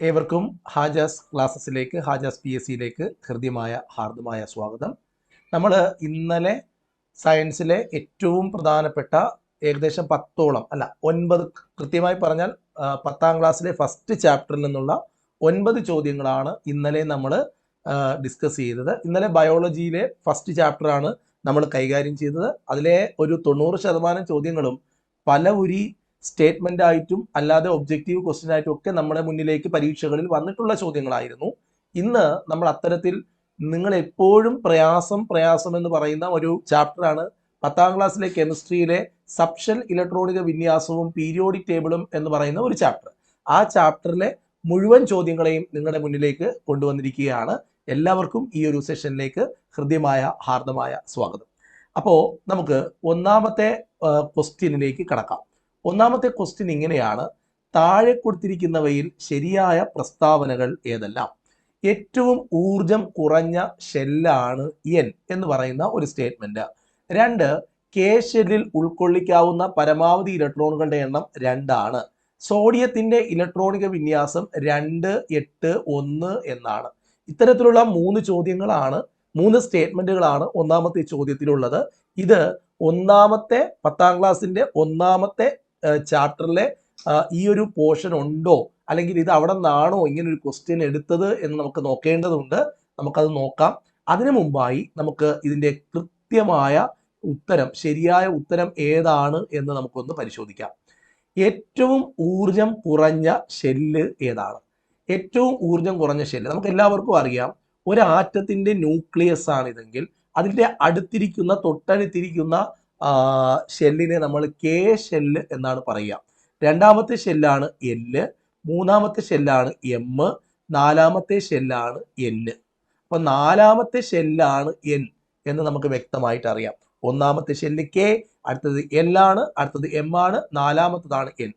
ഏവർക്കും ഹാജാസ് ക്ലാസ്സസിലേക്ക് ഹാജാസ് PSCയിലേക്ക് ഹൃദ്യമായ ഹാർദമായ സ്വാഗതം. നമ്മൾ ഇന്നലെ സയൻസിലെ ഏറ്റവും പ്രധാനപ്പെട്ട ഏകദേശം 10ഓളം അല്ല 9 കൃത്യമായി പറഞ്ഞാൽ 10ാം ക്ലാസ്സിലെ ഫസ്റ്റ് ചാപ്റ്ററിൽ നിന്നുള്ള 9 ചോദ്യങ്ങളാണ് ഇന്നലെ നമ്മൾ ഡിസ്കസ് ചെയ്തത്. ഇന്നലെ ബയോളജിയിലെ ഫസ്റ്റ് ചാപ്റ്ററാണ് നമ്മൾ കൈകാര്യം ചെയ്തത്. അതിലെ ഒരു 90% ചോദ്യങ്ങളും പല ഉരി സ്റ്റേറ്റ്മെന്റ് ആയിട്ടും അല്ലാതെ ഒബ്ജക്റ്റീവ് ക്വസ്റ്റ്യൻ ആയിട്ടും ഒക്കെ നമ്മുടെ മുന്നിലേക്ക് പരീക്ഷകളിൽ വന്നിട്ടുള്ള ചോദ്യങ്ങളായിരുന്നു. ഇന്ന് നമ്മൾ അത്തരത്തിൽ നിങ്ങൾ എപ്പോഴും പ്രയാസം എന്ന് പറയുന്ന ഒരു ചാപ്റ്ററാണ് 10ാം ക്ലാസ്സിലെ കെമിസ്ട്രിയിലെ സബ്ഷൽ ഇലക്ട്രോണിക വിന്യാസവും പീരിയോഡിക് ടേബിളും എന്ന് പറയുന്ന ഒരു ചാപ്റ്റർ. ആ ചാപ്റ്ററിലെ മുഴുവൻ ചോദ്യങ്ങളെയും നിങ്ങളുടെ മുന്നിലേക്ക് കൊണ്ടുവന്നിരിക്കുകയാണ്. എല്ലാവർക്കും ഈ ഒരു സെഷനിലേക്ക് ഹൃദ്യമായ ഹാർദമായ സ്വാഗതം. അപ്പോൾ നമുക്ക് ഒന്നാമത്തെ ക്വസ്റ്റ്യനിലേക്ക് കടക്കാം. ഒന്നാമത്തെ ക്വസ്റ്റ്യൻ ഇങ്ങനെയാണ്: താഴെ കൊടുത്തിരിക്കുന്നവയിൽ ശരിയായ പ്രസ്താവനകൾ ഏതെല്ലാം? ഏറ്റവും ഊർജം കുറഞ്ഞ ഷെല്ലാണ് എൻ എന്ന് പറയുന്ന ഒരു സ്റ്റേറ്റ്മെന്റ്. 2, കെ ഷെല്ലിൽ ഉൾക്കൊള്ളിക്കാവുന്ന പരമാവധി ഇലക്ട്രോണുകളുടെ എണ്ണം 2 ആണ്. സോഡിയത്തിന്റെ ഇലക്ട്രോണിക വിന്യാസം 2, 8, 1 എന്നാണ്. ഇത്തരത്തിലുള്ള 3 ചോദ്യങ്ങളാണ്, 3 സ്റ്റേറ്റ്മെന്റുകളാണ് ഒന്നാമത്തെ ചോദ്യത്തിലുള്ളത്. ഇത് ഒന്നാമത്തെ 10ാം ക്ലാസ്സിന്റെ ഒന്നാമത്തെ ചാപ്റ്ററിലെ ഈ ഒരു പോർഷൻ ഉണ്ടോ, അല്ലെങ്കിൽ ഇത് അവിടെ നിന്നാണോ ഇങ്ങനെ ഒരു ക്വസ്റ്റ്യൻ എടുത്തത് എന്ന് നമുക്ക് നോക്കേണ്ടതുണ്ട്. നമുക്കത് നോക്കാം. അതിനു മുമ്പായി നമുക്ക് ഇതിൻ്റെ കൃത്യമായ ഉത്തരം, ശരിയായ ഉത്തരം ഏതാണ് എന്ന് നമുക്കൊന്ന് പരിശോധിക്കാം. ഏറ്റവും ഊർജം കുറഞ്ഞ ഷെല്ല് ഏതാണ്? ഏറ്റവും ഊർജം കുറഞ്ഞ ഷെല്ല് നമുക്ക് എല്ലാവർക്കും അറിയാം. ഒരു ആറ്റത്തിന്റെ ന്യൂക്ലിയസ് ആണിതെങ്കിൽ അതിൻ്റെ അടുത്തിരിക്കുന്ന തൊട്ടടുത്തിരിക്കുന്ന ഷെല്ലിനെ നമ്മൾ കെ ഷെല്ല് എന്നാണ് പറയുക. രണ്ടാമത്തെ ഷെല്ലാണ് എല്ല്, മൂന്നാമത്തെ ഷെല്ലാണ് എം, നാലാമത്തെ ഷെല്ലാണ് എൻ. അപ്പൊ നാലാമത്തെ ഷെല്ലാണ് എൻ എന്ന് നമുക്ക് വ്യക്തമായിട്ട് അറിയാം. ഒന്നാമത്തെ ഷെല്ല് കെ, അടുത്തത് എൽ ആണ്, അടുത്തത് എം ആണ്, നാലാമത്തതാണ് എൻ.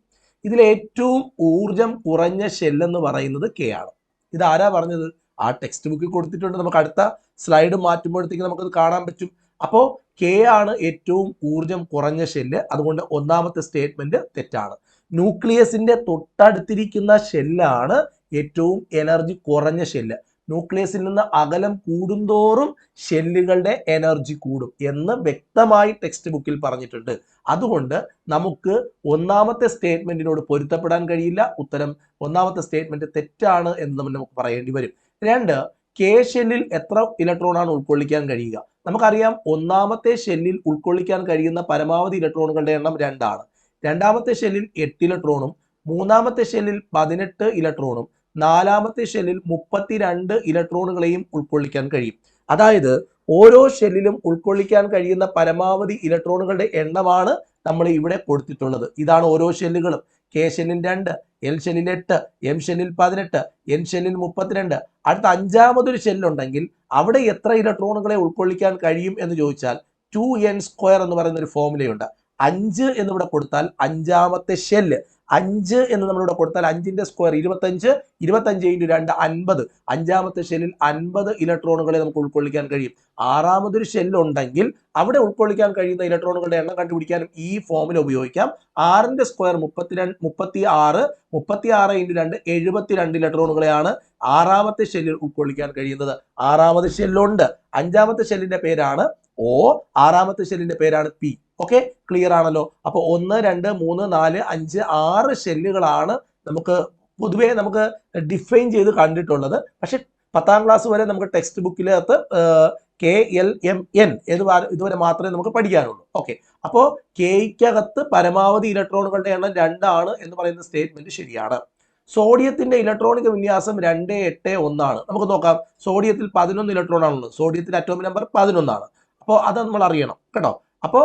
ഇതിൽ ഏറ്റവും ഊർജം കുറഞ്ഞ ഷെല്ലെന്ന് പറയുന്നത് കെ ആണ്. ഇത് ആരാ പറഞ്ഞത്? ആ ടെക്സ്റ്റ് ബുക്കിൽ കൊടുത്തിട്ടുണ്ട്. നമുക്ക് അടുത്ത സ്ലൈഡ് മാറ്റുമ്പോഴത്തേക്ക് നമുക്കത് കാണാൻ പറ്റും. അപ്പോൾ കെ ആണ് ഏറ്റവും ഊർജം കുറഞ്ഞ ഷെല്ല്. അതുകൊണ്ട് ഒന്നാമത്തെ സ്റ്റേറ്റ്മെന്റ് തെറ്റാണ്. ന്യൂക്ലിയസിന്റെ തൊട്ടടുത്തിരിക്കുന്ന ഷെല്ലാണ് ഏറ്റവും എനർജി കുറഞ്ഞ ഷെല്ല്. ന്യൂക്ലിയസിൽ നിന്ന് അകലം കൂടുന്തോറും ഷെല്ലുകളുടെ എനർജി കൂടും എന്ന് വ്യക്തമായി ടെക്സ്റ്റ് ബുക്കിൽ പറഞ്ഞിട്ടുണ്ട്. അതുകൊണ്ട് നമുക്ക് ഒന്നാമത്തെ സ്റ്റേറ്റ്മെന്റിനോട് പൊരുത്തപ്പെടാൻ കഴിയില്ല. ഉത്തരം ഒന്നാമത്തെ സ്റ്റേറ്റ്മെന്റ് തെറ്റാണ് എന്ന് നമുക്ക് പറയേണ്ടി വരും. 2, കെ ഷെല്ലിൽ എത്ര ഇലക്ട്രോണാണ് ഉൾക്കൊള്ളിക്കാൻ കഴിയുക? നമുക്കറിയാം, ഒന്നാമത്തെ ഷെല്ലിൽ ഉൾക്കൊള്ളിക്കാൻ കഴിയുന്ന പരമാവധി ഇലക്ട്രോണുകളുടെ എണ്ണം 2 ആണ്. രണ്ടാമത്തെ ഷെല്ലിൽ 8 ഇലക്ട്രോണും, മൂന്നാമത്തെ ഷെല്ലിൽ 18 ഇലക്ട്രോണും, നാലാമത്തെ ഷെല്ലിൽ 32 ഇലക്ട്രോണുകളെയും ഉൾക്കൊള്ളിക്കാൻ കഴിയും. അതായത് ഓരോ ഷെല്ലിലും ഉൾക്കൊള്ളിക്കാൻ കഴിയുന്ന പരമാവധി ഇലക്ട്രോണുകളുടെ എണ്ണമാണ് നമ്മൾ ഇവിടെ കൊടുത്തിട്ടുള്ളത്. ഇതാണ് ഓരോ ഷെല്ലുകളും. കെ ഷെല്ലിൽ 2, എൽ ഷെല്ലിൽ 8, എം ഷെല്ലിൽ 18, എൻ ഷെല്ലിൽ 32. അടുത്ത അഞ്ചാമതൊരു ഷെല്ലുണ്ടെങ്കിൽ അവിടെ എത്ര ഇലക്ട്രോണുകളെ ഉൾക്കൊള്ളിക്കാൻ കഴിയും എന്ന് ചോദിച്ചാൽ 2n² എന്ന് പറയുന്ന ഒരു ഫോർമുലയുണ്ട്. 5 എന്നിവിടെ കൊടുത്താൽ അഞ്ചാമത്തെ ഷെല്ല്, 5 എന്ന് നമ്മളിവിടെ കൊടുത്താൽ 5ന്റെ സ്ക്വയർ 25, 25 × 2 50. അഞ്ചാമത്തെ ഷെല്ലിൽ 50 ഇലക്ട്രോണുകളെ നമുക്ക് ഉൾക്കൊള്ളിക്കാൻ കഴിയും. ആറാമതൊരു ഷെല്ലുണ്ടെങ്കിൽ അവിടെ ഉൾക്കൊള്ളിക്കാൻ കഴിയുന്ന ഇലക്ട്രോണുകളുടെ എണ്ണം കണ്ടുപിടിക്കാനും ഈ ഫോർമുല ഉപയോഗിക്കാം. 6ന്റെ സ്ക്വയർ 36, 36 × 2 72 ഇലക്ട്രോണുകളെയാണ് ആറാമത്തെ ഷെല്ലിൽ ഉൾക്കൊള്ളിക്കാൻ കഴിയുന്നത്. ആറാമത്തെ ഷെല്ലുണ്ട്. അഞ്ചാമത്തെ ഷെല്ലിന്റെ പേരാണ് O, ആറാമത്തെ ഷെല്ലിന്റെ പേരാണ് P. ഓക്കെ, ക്ലിയർ ആണല്ലോ? അപ്പൊ 1, 2, 3, 4, 5, 6 ഷെല്ലുകളാണ് പൊതുവേ നമുക്ക് ഡിഫൈൻ ചെയ്ത് കണ്ടിട്ടുള്ളത്. പക്ഷെ 10ാം ക്ലാസ് വരെ നമുക്ക് ടെക്സ്റ്റ് ബുക്കിനകത്ത് KLMN ഇതുവരെ മാത്രമേ നമുക്ക് പഠിക്കാനുള്ളൂ. ഓക്കെ, അപ്പോൾ കെയ്ക്കകത്ത് പരമാവധി ഇലക്ട്രോണുകളുടെ എണ്ണം 2 ആണ് എന്ന് പറയുന്ന സ്റ്റേറ്റ്മെന്റ് ശരിയാണ്. സോഡിയത്തിന്റെ ഇലക്ട്രോണിക വിന്യാസം 2, 8, 1 ആണ്. നമുക്ക് നോക്കാം. സോഡിയത്തിൽ 11 ഇലക്ട്രോൺ ആണുള്ളത്. സോഡിയത്തിന്റെ അറ്റോമിക് നമ്പർ 11 ആണ്. അപ്പോൾ അത് നമ്മൾ അറിയണം കേട്ടോ. അപ്പോൾ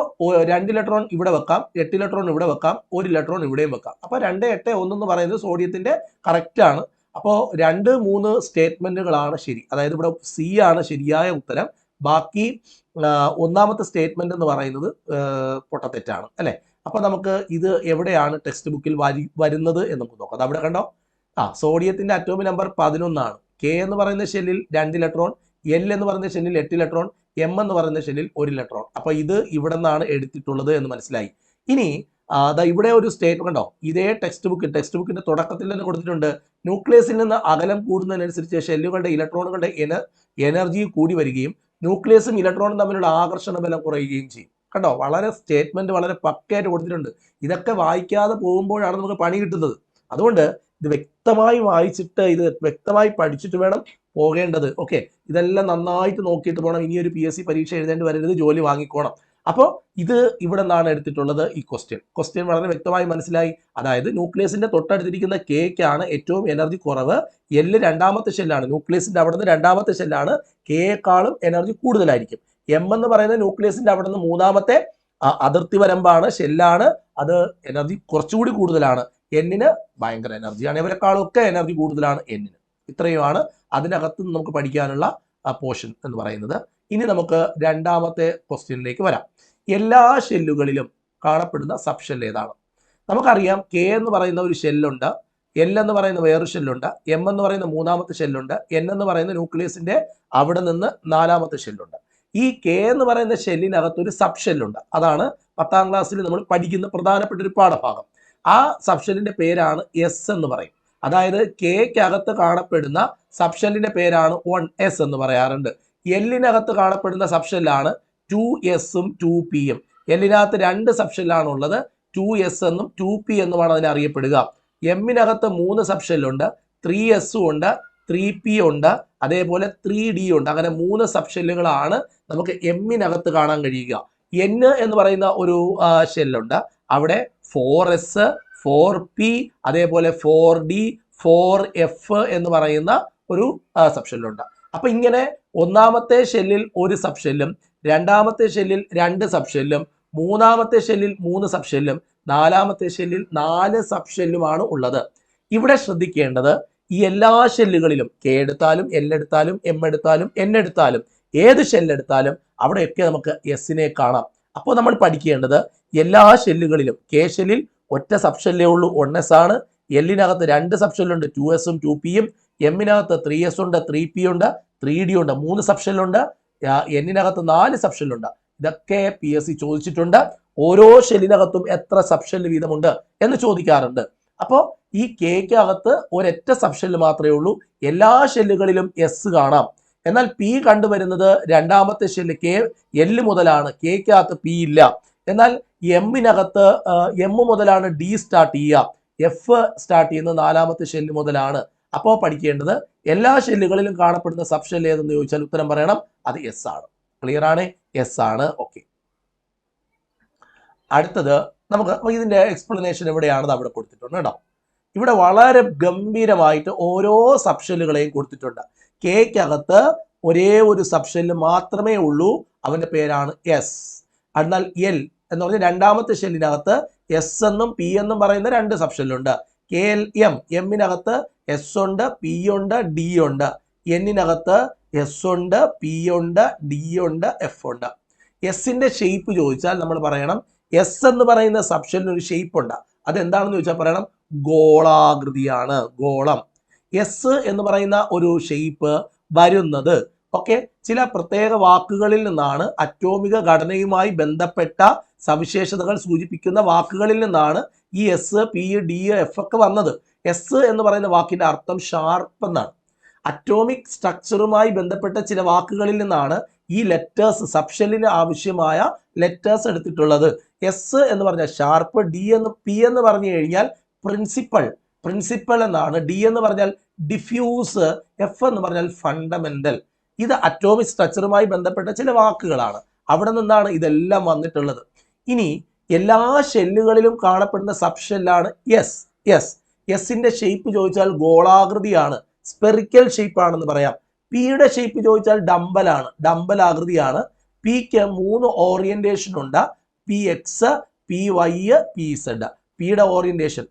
2 ഇലക്ട്രോൺ ഇവിടെ വെക്കാം, 8 ഇലക്ട്രോൺ ഇവിടെ വെക്കാം, 1 ഇലക്ട്രോൺ ഇവിടെയും വെക്കാം. അപ്പോൾ 2, 8, 1 എന്ന് പറയുന്നത് സോഡിയത്തിന്റെ കറക്റ്റ് ആണ്. അപ്പോൾ 2, 3 സ്റ്റേറ്റ്മെന്റുകളാണ് ശരി. അതായത് ഇവിടെ സി ആണ് ശരിയായ ഉത്തരം. ബാക്കി ഒന്നാമത്തെ സ്റ്റേറ്റ്മെന്റ് എന്ന് പറയുന്നത് പൊട്ടത്തെറ്റാണ് അല്ലെ. അപ്പൊ നമുക്ക് ഇത് എവിടെയാണ് ടെക്സ്റ്റ് ബുക്കിൽ വരുന്നത് എന്ന് നമുക്ക് നോക്കാം. അവിടെ കണ്ടോ, സോഡിയത്തിന്റെ അറ്റോമിക് നമ്പർ 11 ആണ്. കെ എന്ന് പറയുന്ന ഷെല്ലിൽ 2 ഇലക്ട്രോൺ, എൽ എന്ന് പറയുന്ന ഷെല്ലിൽ 8 ഇലക്ട്രോൺ, എം എന്ന് പറയുന്ന ഷെല്ലിൽ 1 ഇലക്ട്രോൺ. അപ്പൊ ഇത് ഇവിടെ നിന്നാണ് എടുത്തിട്ടുള്ളത് എന്ന് മനസ്സിലായി. ഇനി അതാ ഇവിടെ ഒരു സ്റ്റേറ്റ് കണ്ടോ, ഇതേ ടെക്സ്റ്റ് ബുക്കിന്റെ തുടക്കത്തിൽ തന്നെ കൊടുത്തിട്ടുണ്ട്. ന്യൂക്ലിയസിൽ നിന്ന് അകലം കൂടുന്നതിനനുസരിച്ച് ഷെല്ലുകളുടെ ഇലക്ട്രോണുകളുടെ എനർജി കൂടി വരികയും ന്യൂക്ലിയസും ഇലക്ട്രോണും തമ്മിലുള്ള ആകർഷണ ബലം കുറയുകയും ചെയ്യും. കണ്ടോ, വളരെ സ്റ്റേറ്റ്മെന്റ് വളരെ പക്കയായിട്ട് കൊടുത്തിട്ടുണ്ട്. ഇതൊക്കെ വായിക്കാതെ പോകുമ്പോഴാണ് നമുക്ക് പണി കിട്ടുന്നത്. അതുകൊണ്ട് ഇത് വ്യക്തമായി വായിച്ചിട്ട് ഇത് വ്യക്തമായി പഠിച്ചിട്ട് വേണം പോകേണ്ടത്. ഓക്കെ, ഇതെല്ലാം നന്നായിട്ട് നോക്കിയിട്ട് പോകണം. ഇനിയൊരു PSC പരീക്ഷ എഴുതേണ്ടി വരരുത്, ജോലി വാങ്ങിക്കോണം. അപ്പോൾ ഇത് ഇവിടെ നിന്നാണ് എടുത്തിട്ടുള്ളത്. ഈ ക്വസ്റ്റ്യൻ വളരെ വ്യക്തമായി മനസ്സിലായി. അതായത് ന്യൂക്ലിയസിന്റെ തൊട്ടടുത്തിരിക്കുന്ന കെക്കാണ് ഏറ്റവും എനർജി കുറവ്, എല്ല് രണ്ടാമത്തെ ഷെല്ലാണ്, ന്യൂക്ലിയസിന്റെ അവിടെ നിന്ന് രണ്ടാമത്തെ ഷെല്ലാണ്, കെയേക്കാളും എനർജി കൂടുതലായിരിക്കും. എം എന്ന് പറയുന്ന ന്യൂക്ലിയസിന്റെ അവിടെ നിന്ന് മൂന്നാമത്തെ അതിർത്തി വരമ്പാണ്, ഷെല്ലാണ്, അത് എനർജി കുറച്ചുകൂടി കൂടുതലാണ്. എന്നിന് ഭയങ്കര എനർജിയാണ്, ഇവരെക്കാളും ഒക്കെ എനർജി കൂടുതലാണ് എന്നിന്. ഇത്രയുമാണ് അതിനകത്ത് നമുക്ക് പഠിക്കാനുള്ള പോർഷൻ എന്ന് പറയുന്നത്. ഇനി നമുക്ക് രണ്ടാമത്തെ ക്വസ്റ്റ്യനിലേക്ക് വരാം. എല്ലാ ഷെല്ലുകളിലും കാണപ്പെടുന്ന സബ് ഷെൽ ഏതാണ്? നമുക്കറിയാം കെ എന്ന് പറയുന്ന ഒരു ഷെല്ലുണ്ട്, എൽ എന്ന് പറയുന്ന വേറൊരു ഷെല്ലുണ്ട്, എം എന്ന് പറയുന്ന മൂന്നാമത്തെ ഷെല്ലുണ്ട്, എൻ എന്ന് പറയുന്ന ന്യൂക്ലിയസിന്റെ അവിടെ നിന്ന് നാലാമത്തെ ഷെല്ലുണ്ട്. ഈ കെ എന്ന് പറയുന്ന ഷെല്ലിനകത്ത് ഒരു സബ് ഷെല്ലുണ്ട്. അതാണ് 10ാം ക്ലാസ്സിൽ നമ്മൾ പഠിക്കുന്ന പ്രധാനപ്പെട്ട ഒരു പാഠഭാഗം. ആ സബ് ഷെല്ലിന്റെ പേരാണ് എസ് എന്ന് പറയും. അതായത് കെക്കകത്ത് കാണപ്പെടുന്ന സബ് ഷെല്ലിന്റെ പേരാണ് 1s എന്ന് പറയാറുണ്ട്. എല്ലിനകത്ത് കാണപ്പെടുന്ന സബ് ഷെല്ലാണ് 2sഉം 2pയും. എല്ലിനകത്ത് രണ്ട് സബ് ഷെല്ലാണ് ഉള്ളത്, 2s എന്നും 2p എന്നുമാണ് അതിനെ അറിയപ്പെടുക. എമ്മിനകത്ത് 3 സബ് ഷെല്ലുണ്ട്, 3sഉം ഉണ്ട്, 3p ഉണ്ട്, അതേപോലെ 3d ഉണ്ട്. അങ്ങനെ 3 സബ് ഷെല്ലുകളാണ് നമുക്ക് എമ്മിനകത്ത് കാണാൻ കഴിയുക. n എന്ന് പറയുന്ന ഒരു ഷെല്ലുണ്ട്, അവിടെ 4s, 4p, അതേപോലെ 4d, 4f എന്ന് പറയുന്ന ഒരു സബ് ഷെല്ലുണ്ട്. അപ്പൊ ഇങ്ങനെ ഒന്നാമത്തെ ഷെല്ലിൽ ഒരു സബ് ഷെല്ലും, രണ്ടാമത്തെ ഷെല്ലിൽ 2 സബ് ഷെല്ലും, മൂന്നാമത്തെ ഷെല്ലിൽ 3 സബ് ഷെല്ലും, നാലാമത്തെ ഷെല്ലിൽ 4 സബ് ഷെല്ലുമാണ് ഉള്ളത്. ഇവിടെ ശ്രദ്ധിക്കേണ്ടത് ഈ എല്ലാ ഷെല്ലുകളിലും കെ എടുത്താലും എൽ എടുത്താലും എം എടുത്താലും എൻ എടുത്താലും ഏത് ഷെല്ലെടുത്താലും അവിടെയൊക്കെ നമുക്ക് എസിനെ കാണാം. അപ്പോൾ നമ്മൾ പഠിക്കേണ്ടത് എല്ലാ ഷെല്ലുകളിലും കെ ഷെല്ലിൽ ഒറ്റ സബ് ഷെല്ലേ ഉള്ളൂ, 1s ആണ്. എല്ലിനകത്ത് 2 സബ് ഷെല്ലുണ്ട്, 2sഉം 2pയും. എമ്മിനകത്ത് 3s ഉണ്ട്, 3p ഉണ്ട്, 3d ഉണ്ട്, 3 സബ് ഷെല്ലുണ്ട്. എന്നിനകത്ത് 4 സബ് ഷെല്ലുണ്ട്. ഇതൊക്കെ PSC ചോദിച്ചിട്ടുണ്ട്. ഓരോ ഷെല്ലിനകത്തും എത്ര സബ് ഷെല്ല് വീതമുണ്ട് എന്ന് ചോദിക്കാറുണ്ട്. അപ്പോൾ ഈ കെക്കകത്ത് ഒരൊറ്റ സബ് ഷെല്ല് മാത്രമേ ഉള്ളൂ, എല്ലാ ഷെല്ലുകളിലും എസ് കാണാം. എന്നാൽ പി കണ്ടുവരുന്നത് രണ്ടാമത്തെ ഷെല്ല് കെ എല്ല് മുതലാണ്, കെക്കകത്ത് പി ഇല്ല. എന്നാൽ എമ്മിനകത്ത് എം മുതലാണ് ഡി സ്റ്റാർട്ട് ചെയ്യുക, എഫ് സ്റ്റാർട്ട് ചെയ്യുന്നത് നാലാമത്തെ ഷെല്ല് മുതലാണ്. അപ്പോൾ പഠിക്കേണ്ടത് എല്ലാ ഷെല്ലുകളിലും കാണപ്പെടുന്ന സബ് ഷെല്ല് ഏതെന്ന് ചോദിച്ചാൽ ഉത്തരം പറയണം, അത് എസ് ആണ്. ക്ലിയർ ആണ്, എസ് ആണ്. ഓക്കെ, അടുത്തത് നമുക്ക് ഇതിന്റെ എക്സ്പ്ലനേഷൻ എവിടെയാണെന്ന് അവിടെ കൊടുത്തിട്ടുണ്ട് കേട്ടോ. ഇവിടെ വളരെ ഗംഭീരമായിട്ട് ഓരോ സബ് ഷെല്ലുകളെയും കൊടുത്തിട്ടുണ്ട്. കെക്കകത്ത് ഒരേ ഒരു സബ് ഷെല്ല് മാത്രമേ ഉള്ളൂ, അവന്റെ പേരാണ് എസ്. എന്നാൽ എൽ എന്ന് പറഞ്ഞാൽ രണ്ടാമത്തെ ഷെല്ലിനകത്ത് എസ് എന്നും പി എന്നും പറയുന്ന 2 സബ് ഷെല്ലുണ്ട്. കെ എൽ എം, എമ്മിനകത്ത് എസ് ഉണ്ട്, പി ഉണ്ട്, ഡി ഉണ്ട്. എന്നിനകത്ത് എസ് ഉണ്ട്, പി ഉണ്ട്, ഡി ഉണ്ട്, എഫ് ഉണ്ട്. എസിന്റെ ഷേപ്പ് ചോദിച്ചാൽ നമ്മൾ പറയണം എസ് എന്ന് പറയുന്ന സബ് ഷെല്ലിന് ഒരു ഷേപ്പ് ഉണ്ട്. അതെന്താണെന്ന് ചോദിച്ചാൽ പറയണം ഗോളാകൃതിയാണ്, ഗോളം. എസ് എന്ന് പറയുന്ന ഒരു ഷേപ്പ് വരുന്നത് ചില പ്രത്യേക വാക്കുകളിൽ നിന്നാണ്, അറ്റോമിക ഘടനയുമായി ബന്ധപ്പെട്ട സവിശേഷതകൾ സൂചിപ്പിക്കുന്ന വാക്കുകളിൽ നിന്നാണ് ഈ എസ്, പി, ഡി, എഫ് ഒക്കെ വന്നത്. എസ് എന്ന് പറയുന്ന വാക്കിന്റെ അർത്ഥം ഷാർപ്പ് എന്നാണ്. അറ്റോമിക് സ്ട്രക്ചറുമായി ബന്ധപ്പെട്ട ചില വാക്കുകളിൽ നിന്നാണ് ഈ ലെറ്റേഴ്സ്, സബ് ഷെല്ലിന് ആവശ്യമായ ലെറ്റേഴ്സ് എടുത്തിട്ടുള്ളത്. എസ് എന്ന് പറഞ്ഞാൽ ഷാർപ്പ്, ഡി എന്ന് പി എന്ന് പറഞ്ഞു കഴിഞ്ഞാൽ പ്രിൻസിപ്പൽ എന്നാണ്, ഡി എന്ന് പറഞ്ഞാൽ ഡിഫ്യൂസ്, എഫ് എന്ന് പറഞ്ഞാൽ ഫണ്ടമെന്റൽ. ഇത് അറ്റോമിക് സ്ട്രക്ചറുമായി ബന്ധപ്പെട്ട ചില വാക്കുകളാണ്. അവിടെ നിന്നാണ് ഇതെല്ലാം വന്നിട്ടുള്ളത്. ഇനി എല്ലാ ഷെല്ലുകളിലും കാണപ്പെടുന്ന സബ് ഷെല്ലാണ് എസ്. എസിന്റെ ഷേപ്പ് ചോദിച്ചാൽ ഗോളാകൃതിയാണ്, സ്പെറിക്കൽ ഷേപ്പ് ആണെന്ന് പറയാം. പിയുടെ ഷേപ്പ് ചോദിച്ചാൽ ഡംബൽ ആകൃതിയാണ്. പിക്ക് 3 ഓറിയന്റേഷൻ ഉണ്ട്, P X, P Y, P Z. പിയുടെ ഓറിയന്റേഷൻ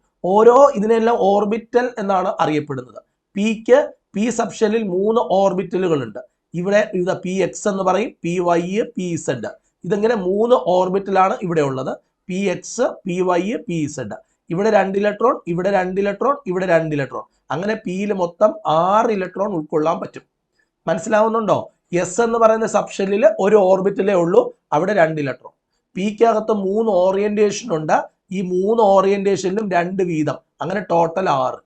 ഇതിനെല്ലാം ഓർബിറ്റൽ എന്നാണ് അറിയപ്പെടുന്നത്. പി സബ് ഷെല്ലിൽ 3 ഓർബിറ്റലുകൾ ഉണ്ട്. ഇവിടെ പി എക്സ് എന്ന് പറയും, പി വൈ, പി സെഡ്. ഇതിങ്ങനെ 3 ഓർബിറ്റലാണ് ഇവിടെ ഉള്ളത്. P X, P Y, P Z. ഇവിടെ 2 ഇലക്ട്രോൺ, ഇവിടെ 2 ഇലക്ട്രോൺ, ഇവിടെ 2 ഇലക്ട്രോൺ. അങ്ങനെ പിയിൽ മൊത്തം 6 ഇലക്ട്രോൺ ഉൾക്കൊള്ളാൻ പറ്റും. മനസ്സിലാവുന്നുണ്ടോ? എസ് എന്ന് പറയുന്ന സബ് ഷെല്ലിൽ ഒരു ഓർബിറ്റലേ ഉള്ളൂ, അവിടെ 2 ഇലക്ട്രോൺ. പിക്കകത്ത് 3 ഓറിയന്റേഷൻ ഉണ്ട്. ഈ 3 ഓറിയന്റേഷനിലും 2 വീതം, അങ്ങനെ ടോട്ടൽ 6.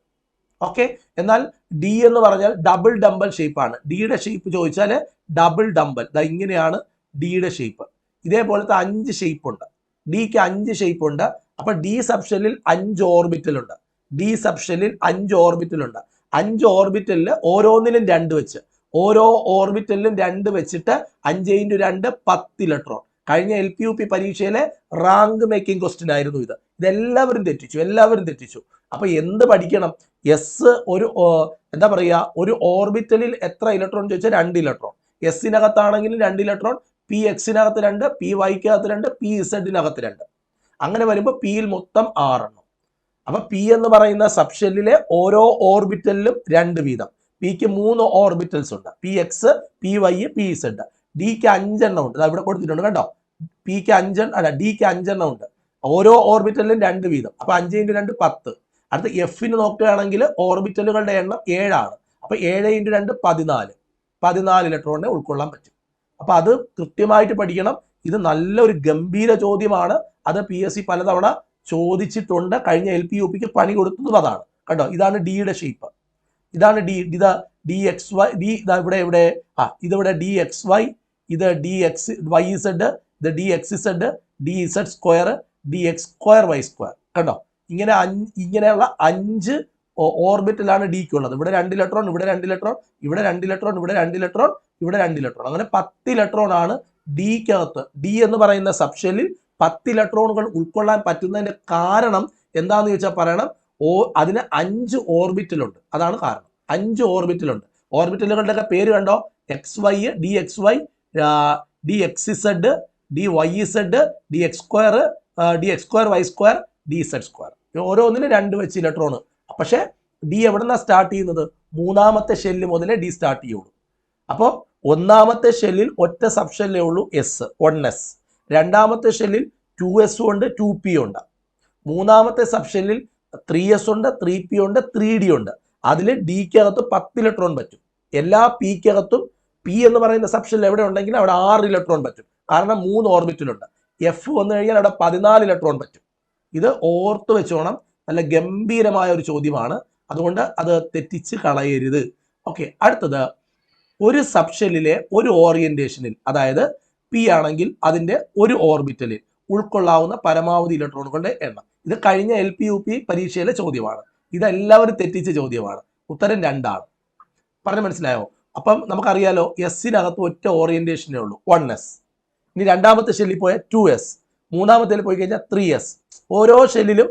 ഓക്കെ. എന്നാൽ ഡി എന്ന് പറഞ്ഞാൽ ഡബിൾ ഡംബൽ ഷേപ്പാണ്. ഡിയുടെ ഷേപ്പ് ചോദിച്ചാൽ ഡബിൾ ഡംബൽ, ഇങ്ങനെയാണ് ഡിയുടെ ഷേപ്പ്. ഇതേപോലത്തെ 5 ഷേപ്പ് ഉണ്ട്. ഡിക്ക് 5 ഷേപ്പ് ഉണ്ട്. അപ്പൊ ഡി സബ്ഷെല്ലിൽ 5 ഓർബിറ്റൽ ഉണ്ട്. ഡി സബ്ഷെല്ലിൽ 5 ഓർബിറ്റൽ ഉണ്ട്. 5 ഓർബിറ്റലിൽ ഓരോന്നിലും 2 വെച്ച്, ഓരോ ഓർബിറ്റലിലും 2 വെച്ചിട്ട് 5 × 2 10 ഇലക്ട്രോൺ. കഴിഞ്ഞ LPUP പരീക്ഷയിലെ റാങ്ക് മേക്കിംഗ് ക്വസ്റ്റ്യൻ ആയിരുന്നു ഇത്. ഇതെല്ലാവരും തെറ്റിച്ചു. അപ്പൊ എന്ത് പഠിക്കണം? എസ് ഒരു എന്താ പറയുക, ഒരു ഓർബിറ്റലിൽ എത്ര ഇലക്ട്രോൺ ചോദിച്ചാൽ 2 ഇലക്ട്രോൺ. എസിനകത്താണെങ്കിലും 2 ഇലക്ട്രോൺ, പി എക്സിനകത്ത് 2, പി വൈക്കകത്ത് 2, പി ഇസഡിനകത്ത് 2. അങ്ങനെ വരുമ്പോൾ പിയിൽ മൊത്തം 6 എണ്ണം. അപ്പൊ പി എന്ന് പറയുന്ന സബ്ഷെല്ലിലെ ഓരോ ഓർബിറ്റലിലും 2 വീതം. പിക്ക് 3 ഓർബിറ്റൽസ് ഉണ്ട്. P X, P Y, P Z. ഡിക്ക് 5 എണ്ണം ഉണ്ട്. ഇവിടെ കൊടുത്തിട്ടുണ്ട് കണ്ടോ. ഡിക്ക് 5 എണ്ണം ഉണ്ട്. ഓരോ ഓർബിറ്റലിലും 2 വീതം. അപ്പൊ 5 × 2 10. അടുത്ത എഫിന് നോക്കുകയാണെങ്കിൽ ഓർബിറ്റലുകളുടെ എണ്ണം 7 ആണ്. അപ്പൊ 7 × 2 14 ഇലക്ട്രോണിനെ ഉൾക്കൊള്ളാൻ പറ്റും. അപ്പൊ അത് കൃത്യമായിട്ട് പഠിക്കണം. ഇത് നല്ലൊരു ഗംഭീര ചോദ്യമാണ്. അത് PSC പലതവണ ചോദിച്ചിട്ടുണ്ട്. കഴിഞ്ഞ LPUPക്ക് പണി കൊടുത്തതും അതാണ്. കണ്ടോ, ഇതാണ് ഡിയുടെ ഷേപ്പ്. ഇതാണ് ഡി. ഇത് ഡി എക്സ് വൈ, ഡി ഇവിടെ ഇതിവിടെ ഡി എക്സ് വൈ, ഇത് ഡി എക്സ് വൈ ഇസഡ്, ഇത് D X Z, D Z square, D X square Y square. കണ്ടോ, ഇങ്ങനെയുള്ള 5 ഓർബിറ്റലാണ് ഡിക്കുള്ളത്. ഇവിടെ 2 ഇലക്ട്രോൺ, ഇവിടെ 2 ഇലക്ട്രോൺ, ഇവിടെ 2 ഇലക്ട്രോൺ, ഇവിടെ 2 ഇലക്ട്രോൺ, ഇവിടെ 2 ഇലക്ട്രോൺ. അങ്ങനെ 10 ഇലക്ട്രോൺ ആണ് ഡിക്കകത്ത്. ഡി എന്ന് പറയുന്ന സബ്ഷെല്ലിൽ 10 ഇലക്ട്രോണുകൾ ഉൾക്കൊള്ളാൻ പറ്റുന്നതിന്റെ കാരണം എന്താന്ന് ചോദിച്ചാൽ പറയണം. അതിന് 5 ഓർബിറ്റലുണ്ട്. അതാണ് കാരണം. 5 ഓർബിറ്റലുണ്ട്. ഓർബിറ്റലുകളുടെ ഒക്കെ പേര് കണ്ടോ. X Y, D X Y, D X Z, D Y Z, D X square, D X square Y square, D Z square. ഓരോന്നിനും 2 വെച്ച് ഇലക്ട്രോൺ. പക്ഷെ ഡി എവിടെ നിന്നാണ് സ്റ്റാർട്ട് ചെയ്യുന്നത്? 3ാമത്തെ ഷെല്ല് മുതലേ ഡി സ്റ്റാർട്ട് ചെയ്യുള്ളൂ. അപ്പോൾ 1ാമത്തെ ഷെല്ലിൽ ഒറ്റ സബ്ഷെല്ലേ ഉള്ളൂ, എസ്, 1s. 2ാമത്തെ ഷെല്ലിൽ 2s ഉണ്ട്, 2p ഉണ്ട്. 3ാമത്തെ സബ്ഷെല്ലിൽ 3s ഉണ്ട്, 3p ഉണ്ട്, 3d ഉണ്ട്. അതിൽ ഡിക്കകത്ത് 10 ഇലക്ട്രോൺ പറ്റും. എല്ലാ പിക്കകത്തും പി എന്ന് പറയുന്ന സബ്ഷെല്ലിൽ എവിടെ ഉണ്ടെങ്കിലും അവിടെ 6 ഇലക്ട്രോൺ പറ്റും. കാരണം 3 ഓർബിറ്റലുണ്ട്. എഫ് വന്നു കഴിഞ്ഞാൽ അവിടെ 14 ഇലക്ട്രോൺ പറ്റും. ഇത് ഓർത്ത് വെച്ചോണം. നല്ല ഗംഭീരമായ ഒരു ചോദ്യമാണ്. അതുകൊണ്ട് അത് തെറ്റിച്ച് കളയരുത്. ഓക്കെ. അടുത്തത്, ഒരു സബ്ഷെല്ലിലെ ഒരു ഓറിയന്റേഷനിൽ, അതായത് പി ആണെങ്കിൽ അതിന്റെ ഒരു ഓർബിറ്റലിൽ ഉൾക്കൊള്ളാവുന്ന പരമാവധി ഇലക്ട്രോണുകളുടെ എണ്ണം. ഇത് കഴിഞ്ഞ LPUP പരീക്ഷയിലെ ചോദ്യമാണ്. ഇതെല്ലാവരും തെറ്റിച്ച ചോദ്യമാണ്. ഉത്തരം 2 ആണ്. പറഞ്ഞ് മനസ്സിലായോ? അപ്പം നമുക്കറിയാലോ, എസിനകത്ത് ഒറ്റ ഓറിയന്റേഷനേ ഉള്ളൂ, 1s. ഇനി 2ാമത്തെ ഷെല്ലിൽ പോയാൽ 2s, 3ാമത്തേൽ പോയി കഴിഞ്ഞാൽ 3s. ഓരോ ഷെല്ലിലും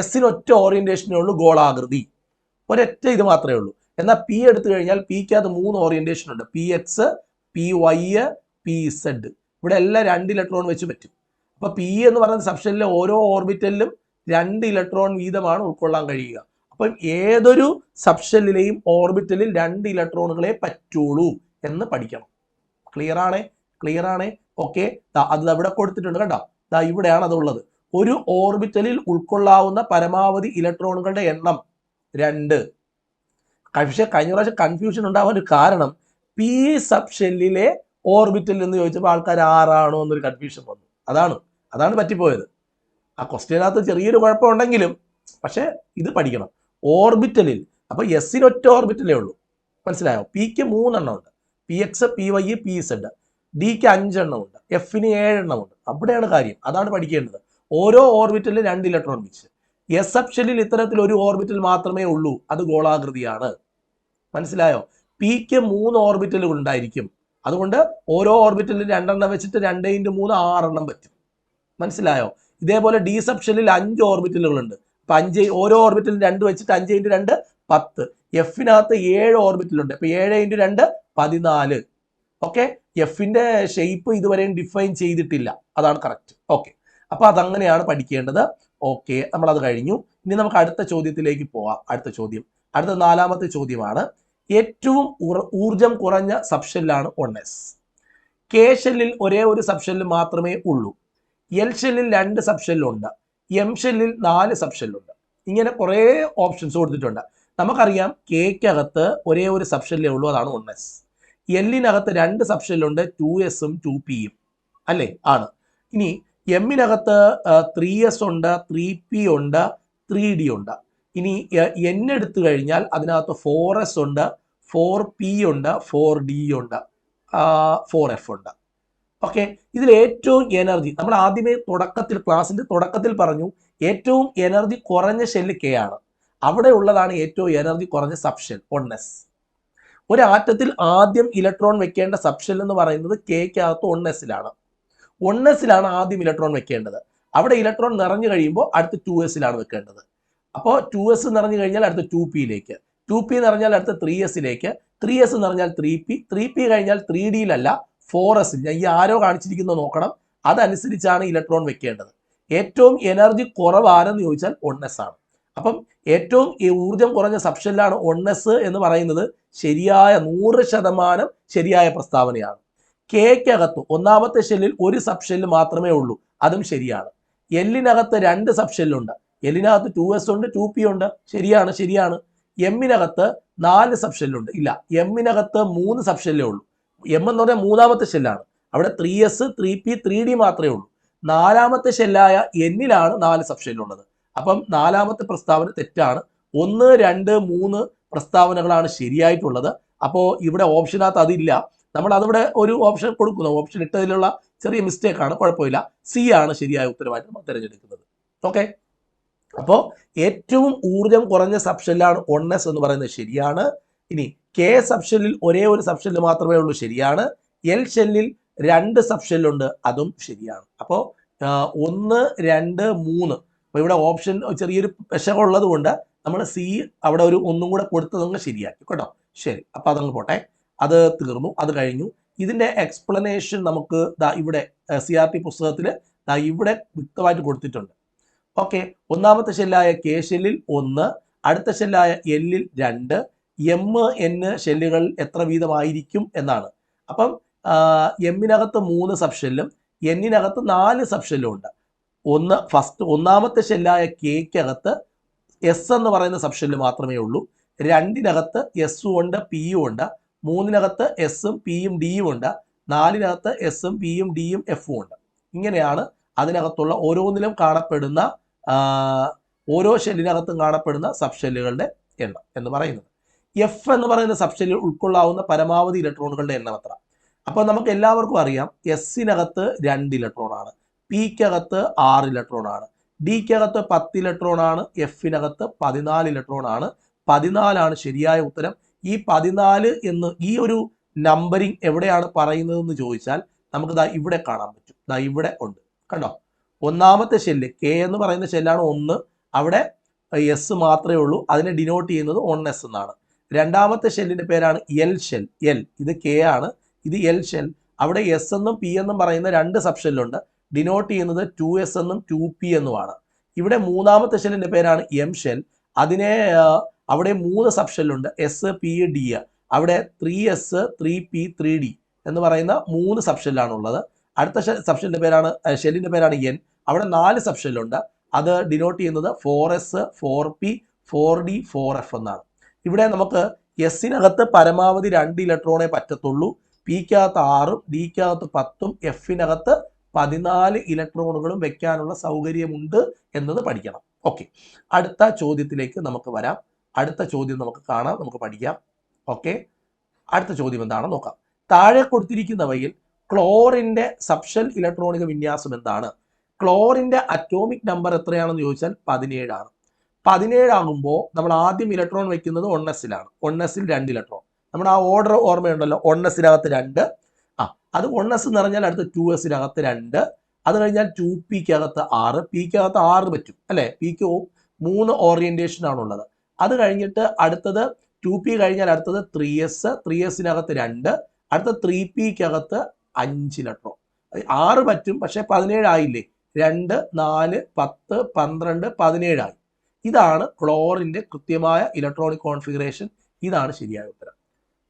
എസിന് ഒറ്റ ഓറിയന്റേഷനേ ഉള്ളൂ, ഗോളാകൃതി. ഒരൊറ്റ ഇത് മാത്രമേ ഉള്ളൂ. എന്നാൽ പി എടുത്തു കഴിഞ്ഞാൽ പിക്കകത്ത് 3 ഓറിയന്റേഷൻ ഉണ്ട്. P X, P Y, P Z. ഇവിടെ എല്ലാം 2 ഇലക്ട്രോൺ വെച്ച് പറ്റും. അപ്പൊ പി എന്ന് പറയുന്ന സബ്ഷെല്ലിലെ ഓരോ ഓർബിറ്റലിലും 2 ഇലക്ട്രോൺ വീതമാണ് ഉൾക്കൊള്ളാൻ കഴിയുക. അപ്പം ഏതൊരു സബ്ഷെല്ലിലെയും ഓർബിറ്റലിൽ 2 ഇലക്ട്രോണുകളെ പറ്റുള്ളൂ എന്ന് പഠിക്കണം. ക്ലിയർ ആണേ? ഓക്കെ. അത് അവിടെ കൊടുത്തിട്ടുണ്ട് കണ്ടോ. ഇവിടെയാണ് അതുള്ളത്. ഒരു ഓർബിറ്റലിൽ ഉൾക്കൊള്ളാവുന്ന പരമാവധി ഇലക്ട്രോണുകളുടെ എണ്ണം 2. പക്ഷേ കഴിഞ്ഞ പ്രാവശ്യം കൺഫ്യൂഷൻ ഉണ്ടാവാൻ ഒരു കാരണം, പി സബ്ഷെല്ലിലെ ഓർബിറ്റൽ എന്ന് ചോദിച്ചപ്പോൾ ആൾക്കാർ 6 ആണോ എന്നൊരു കൺഫ്യൂഷൻ വന്നു. അതാണ് പറ്റിപ്പോയത്. ആ ക്വസ്റ്റ്യനകത്ത് ചെറിയൊരു കുഴപ്പമുണ്ടെങ്കിലും പക്ഷെ ഇത് പഠിക്കണം. ഓർബിറ്റലിൽ അപ്പൊ എസിന് ഒറ്റ ഓർബിറ്റലേ ഉള്ളൂ. മനസ്സിലായോ? പിക്ക് 3 എണ്ണം ഉണ്ട്. P X, P Y, P Z. ഡിക്ക് 5 എണ്ണം ഉണ്ട്. എഫിന് 7 എണ്ണം ഉണ്ട്. അവിടെയാണ് കാര്യം. അതാണ് പഠിക്കേണ്ടത്. ഓരോ ഓർബിറ്റലിൽ 2 ഇലക്ട്രോൺ വെച്ച്. എസ് സബ്ഷെല്ലിൽ ഇത്തരത്തിൽ ഒരു ഓർബിറ്റൽ മാത്രമേ ഉള്ളൂ. അത് ഗോളാകൃതിയാണ്. മനസ്സിലായോ? പിക്ക് 3 ഓർബിറ്റലുകൾ ഉണ്ടായിരിക്കും. അതുകൊണ്ട് ഓരോ ഓർബിറ്റലിൽ 2 എണ്ണം വെച്ചിട്ട് 2 × 3 6 എണ്ണം പറ്റും. മനസ്സിലായോ? ഇതേപോലെ ഡി സബ്ഷെല്ലിൽ 5 ഓർബിറ്റലുകളുണ്ട്. അപ്പൊ ഓരോ ഓർബിറ്റലിൽ 2 വെച്ചിട്ട് 5 × 2 10. എഫിനകത്ത് 7 ഓർബിറ്റലുണ്ട്. അപ്പൊ 7 × 2 14. ഓക്കെ. എഫിന്റെ ഷേപ്പ് ഇതുവരെയും ഡിഫൈൻ ചെയ്തിട്ടില്ല. അതാണ് കറക്റ്റ്. ഓക്കെ. അപ്പൊ അതങ്ങനെയാണ് പഠിക്കേണ്ടത്. ഓക്കെ, നമ്മളത് കഴിഞ്ഞു. ഇനി നമുക്ക് അടുത്ത ചോദ്യത്തിലേക്ക് പോവാം. അടുത്ത 4ാമത്തെ ചോദ്യമാണ്. ഏറ്റവും ഊർജം കുറഞ്ഞ സബ്ഷെല്ലാണ് 1s. കെ ഷെല്ലിൽ ഒരേ ഒരു സബ്ഷെല്ല് മാത്രമേ ഉള്ളൂ. എൽ ഷെല്ലിൽ 2 സബ്ഷെല്ലുണ്ട്. എം ഷെല്ലിൽ 4 സബ്ഷെല്ലുണ്ട്. ഇങ്ങനെ കുറേ ഓപ്ഷൻസ് കൊടുത്തിട്ടുണ്ട്. നമുക്കറിയാം കെക്കകത്ത് ഒരേ ഒരു സബ്ഷെല്ലേ ഉള്ളൂ, അതാണ് 1s. എല്ലിനകത്ത് 2 സബ്ഷെല്ലുണ്ട്, 2s ഉം 2p യും അല്ലേ? ആണ്. ഇനി എമ്മിനകത്ത് 3s ഉണ്ട്, 3p ഉണ്ട്, 3d ഉണ്ട്. ഇനി n എടുത്തു കഴിഞ്ഞാൽ അതിനകത്ത് 4s ഉണ്ട്, 4p ഉണ്ട്, 4d ഉണ്ട്, 4f ഉണ്ട്. ഓക്കെ, ഇതിൽ ഏറ്റവും എനർജി നമ്മൾ ആദ്യമേ ക്ലാസിന്റെ തുടക്കത്തിൽ പറഞ്ഞു, ഏറ്റവും എനർജി കുറഞ്ഞ ഷെല്ല് കെ ആണ്. അവിടെ ഉള്ളതാണ് ഏറ്റവും എനർജി കുറഞ്ഞ സബ്ഷെൽ 1s. ഒരു ആറ്റത്തിൽ ആദ്യം ഇലക്ട്രോൺ വെക്കേണ്ട സബ്ഷെൽ എന്ന് പറയുന്നത് കെക്കകത്ത് 1sലാണ്. 1sലാണ് ആദ്യം ഇലക്ട്രോൺ വെക്കേണ്ടത്. അവിടെ ഇലക്ട്രോൺ നിറഞ്ഞു കഴിയുമ്പോൾ അടുത്ത് 2sലാണ് വെക്കേണ്ടത്. അപ്പോൾ 2s നിറഞ്ഞു കഴിഞ്ഞാൽ അടുത്ത് 2pയിലേക്ക്, 2p നിറഞ്ഞാൽ അടുത്ത് 3sലേക്ക്, 3s നിറഞ്ഞാൽ 3p, 3p കഴിഞ്ഞാൽ 3dയിലല്ല 4s. ഞാൻ ഈ ആരോ കാണിച്ചിരിക്കുന്നത് നോക്കണം, അതനുസരിച്ചാണ് ഇലക്ട്രോൺ വെക്കേണ്ടത്. ഏറ്റവും എനർജി കുറവാരെന്ന് ചോദിച്ചാൽ 1s ആണ്. അപ്പം ഏറ്റവും ഊർജം കുറഞ്ഞ സബ്ഷെല്ലാണ് 1s എന്ന് പറയുന്നത് ശരിയായ 100% ശരിയായ പ്രസ്താവനയാണ്. കെക്കകത്ത് ഒന്നാമത്തെ ഷെല്ലിൽ ഒരു സബ്ഷെല്ല് മാത്രമേ ഉള്ളൂ, അതും ശരിയാണ്. എല്ലിനകത്ത് 2 സബ്ഷെല്ലുണ്ട്, എല്ലിനകത്ത് 2s ഉണ്ട്, 2p ഉണ്ട്, ശരിയാണ്. എമ്മിനകത്ത് 4 സബ്ഷെല്ലുണ്ട്, ഇല്ല, എമ്മിനകത്ത് 3 സബ്ഷെല്ലേ ഉള്ളൂ. എം എന്ന് പറഞ്ഞാൽ മൂന്നാമത്തെ ഷെല്ലാണ്, അവിടെ 3s, 3p, 3d മാത്രമേ ഉള്ളൂ. നാലാമത്തെ ഷെല്ലായ എന്നിലാണ് 4 സബ്ഷെല്ലുള്ളത്. അപ്പം നാലാമത്തെ പ്രസ്താവന തെറ്റാണ്. 1, 2, 3 പ്രസ്താവനകളാണ് ശരിയായിട്ടുള്ളത്. അപ്പോൾ ഇവിടെ ഓപ്ഷനകത്ത് അതില്ല, നമ്മൾ അതിവിടെ ഒരു ഓപ്ഷൻ കൊടുക്കുന്നു. ഓപ്ഷൻ ഇട്ടതിലുള്ള ചെറിയ മിസ്റ്റേക്കാണ്, കുഴപ്പമില്ല. സി ആണ് ശരിയായ ഉത്തരമായിട്ട് നമ്മൾ തിരഞ്ഞെടുക്കുന്നത്. ഓക്കെ, അപ്പോൾ ഏറ്റവും ഊർജം കുറഞ്ഞ സബ്ഷെല്ലാണ് 1s എന്ന് പറയുന്നത് ശരിയാണ്. ഇനി കെ സബ്ഷെല്ലിൽ ഒരേ ഒരു സബ്ഷെല്ല് മാത്രമേ ഉള്ളൂ, ശരിയാണ്. എൽ ഷെല്ലിൽ 2 സബ്ഷെല്ലുണ്ട്, അതും ശരിയാണ്. അപ്പോൾ 1, 2, 3. അപ്പോൾ ഇവിടെ ഓപ്ഷൻ ചെറിയൊരു പെശകുള്ളത് കൊണ്ട് നമ്മൾ സി അവിടെ ഒരു ഒന്നും കൂടെ കൊടുത്തതങ്ങ് ശരിയാക്കി കേട്ടോ. ശരി, അപ്പോൾ അതങ്ങ് പോട്ടെ, അത് തീർന്നു, അത് കഴിഞ്ഞു. ഇതിൻ്റെ എക്സ്പ്ലനേഷൻ നമുക്ക് ഇവിടെ CRT പുസ്തകത്തിൽ ഇവിടെ വ്യക്തമായിട്ട് കൊടുത്തിട്ടുണ്ട്. ഓക്കെ, ഒന്നാമത്തെ ഷെല്ലായ കെ ഷെല്ലിൽ 1, അടുത്ത ഷെല്ലായ എല്ലിൽ 2, എം എൻ ഷെല്ലുകൾ എത്ര വീതമായിരിക്കും എന്നാണ്. അപ്പം എമ്മിനകത്ത് 3 സബ്ഷെല്ലും എന്നിനകത്ത് 4 സബ്ഷെല്ലും ഉണ്ട്. ഒന്നാമത്തെ ഷെല്ലായ കെക്കകത്ത് എസ് എന്ന് പറയുന്ന സബ്ഷെല്ല് മാത്രമേ ഉള്ളൂ. 2നകത്ത് എസും ഉണ്ട്, പിയും ഉണ്ട്. 3നകത്ത് എസും പിയും ഡിയും ഉണ്ട്. 4നകത്ത് എസും പിയും ഡിയും എഫും ഉണ്ട്. ഇങ്ങനെയാണ് അതിനകത്തുള്ള ഓരോന്നിലും കാണപ്പെടുന്ന ഓരോ ഷെല്ലിനകത്തും കാണപ്പെടുന്ന സബ്ഷെല്ലുകളുടെ എണ്ണം എന്ന് പറയുന്നത്. എഫ് എന്ന് പറയുന്ന സബ്ഷെല്ലിൽ ഉൾക്കൊള്ളാവുന്ന പരമാവധി ഇലക്ട്രോണുകളുടെ എണ്ണം എത്ര? അപ്പോൾ നമുക്ക് എല്ലാവർക്കും അറിയാം, എസിനകത്ത് 2 ഇലക്ട്രോണാണ്, പിക്കകത്ത് 6 ഇലക്ട്രോണാണ്, ഡിക്കകത്ത് 10 ഇലക്ട്രോണാണ്, എഫിനകത്ത് 14 ഇലക്ട്രോണാണ്. 14ആണ് ശരിയായ ഉത്തരം. ഈ 14 എന്ന് ഈ ഒരു നമ്പറിങ് എവിടെയാണ് പറയുന്നതെന്ന് ചോദിച്ചാൽ നമുക്ക് ഇവിടെ കാണാൻ പറ്റും. ഇവിടെ ഉണ്ട്, കണ്ടോ? ഒന്നാമത്തെ ഷെല്ല് കെ എന്ന് പറയുന്ന ഷെല്ലാണ് 1, അവിടെ എസ് മാത്രമേ ഉള്ളൂ, അതിനെ ഡിനോട്ട് ചെയ്യുന്നത് 1s എന്നാണ്. രണ്ടാമത്തെ ഷെല്ലിന്റെ പേരാണ് എൽ ഷെൽ. എൽ, ഇത് കെ ആണ്, ഇത് എൽ ഷെൽ. അവിടെ എസ് എന്നും പി എന്നും പറയുന്ന 2 സബ്ഷെല്ലുണ്ട്, ഡിനോട്ട് ചെയ്യുന്നത് 2s എന്നും 2p എന്നുമാണ്. ഇവിടെ മൂന്നാമത്തെ ഷെല്ലിന്റെ പേരാണ് എം ഷെൽ. അതിനെ അവിടെ 3 സബ്ഷെല്ലുണ്ട്, എസ്, പി, ഡി. അവിടെ 3s, 3p, 3d എന്ന് പറയുന്ന 3 സബ്ഷെല്ലാണുള്ളത്. അടുത്ത ഷെല്ലിന്റെ പേരാണ് എൻ. അവിടെ 4 സബ്ഷെല്ലുണ്ട്, അത് ഡിനോട്ട് ചെയ്യുന്നത് 4s, 4p, 4d, 4f എന്നാണ്. ഇവിടെ നമുക്ക് എസിനകത്ത് പരമാവധി 2 ഇലക്ട്രോണേ പറ്റത്തുള്ളൂ. പിക്കകത്ത് 6ഉം ഡിക്കകത്ത് 10ഉം എഫിനകത്ത് 14 ഇലക്ട്രോണുകളും വെക്കാനുള്ള സൗകര്യമുണ്ട് എന്നത് പഠിക്കണം. ഓക്കെ, അടുത്ത ചോദ്യത്തിലേക്ക് നമുക്ക് വരാം. അടുത്ത ചോദ്യം നമുക്ക് കാണാം, നമുക്ക് പഠിക്കാം. ഓക്കെ, അടുത്ത ചോദ്യം എന്താണെന്ന് നോക്കാം. താഴെ കൊടുത്തിരിക്കുന്നവയിൽ ക്ലോറിന്റെ സബ്ഷെൽ ഇലക്ട്രോണിക വിന്യാസം എന്താണ്? ക്ലോറിന്റെ അറ്റോമിക് നമ്പർ എത്രയാണെന്ന് ചോദിച്ചാൽ 17 ആണ്. 17 ആകുമ്പോൾ നമ്മൾ ആദ്യം ഇലക്ട്രോൺ വെക്കുന്നത് 1sലാണ്. 1sൽ 2 ഇലക്ട്രോൺ. നമ്മുടെ ആ ഓർഡർ ഓർമ്മയുണ്ടല്ലോ, 1sനകത്ത് 2, അത് 1s നിറഞ്ഞാൽ അടുത്ത് 2sനകത്ത് 2, അത് കഴിഞ്ഞാൽ 2pക്കകത്ത് 6, പിക്കകത്ത് 6 പറ്റും അല്ലേ? പിക്ക് 3 ഓറിയന്റേഷൻ ആണുള്ളത്. അത് കഴിഞ്ഞിട്ട് അടുത്തത് 2p കഴിഞ്ഞാൽ അടുത്തത് 3s, 3sനകത്ത് 2, അടുത്ത 3pക്കകത്ത് 5 ഇലക്ട്രോൺ. 6 പറ്റും, പക്ഷെ 17 ആയില്ലേ? 2, 4, 10, 12, 17 ആയി. ഇതാണ് ക്ലോറിന്റെ കൃത്യമായ ഇലക്ട്രോണിക് കോൺഫിഗറേഷൻ. ഇതാണ് ശരിയായ ഉത്തരം.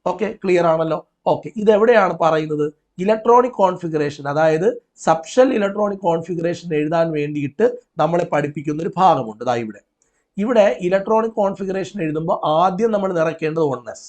ഓക്കെ, ക്ലിയർ ആണല്ലോ? ഓക്കെ, ഇതെവിടെയാണ് പറയുന്നത്? ഇലക്ട്രോണിക് കോൺഫിഗറേഷൻ, അതായത് സബ്ഷെൽ ഇലക്ട്രോണിക് കോൺഫിഗറേഷൻ എഴുതാൻ വേണ്ടിയിട്ട് നമ്മളെ പഠിപ്പിക്കുന്ന ഒരു ഭാഗമുണ്ട്. ഇവിടെ ഇലക്ട്രോണിക് കോൺഫിഗറേഷൻ എഴുതുമ്പോൾ ആദ്യം നമ്മൾ നിറയ്ക്കേണ്ടത് 1s.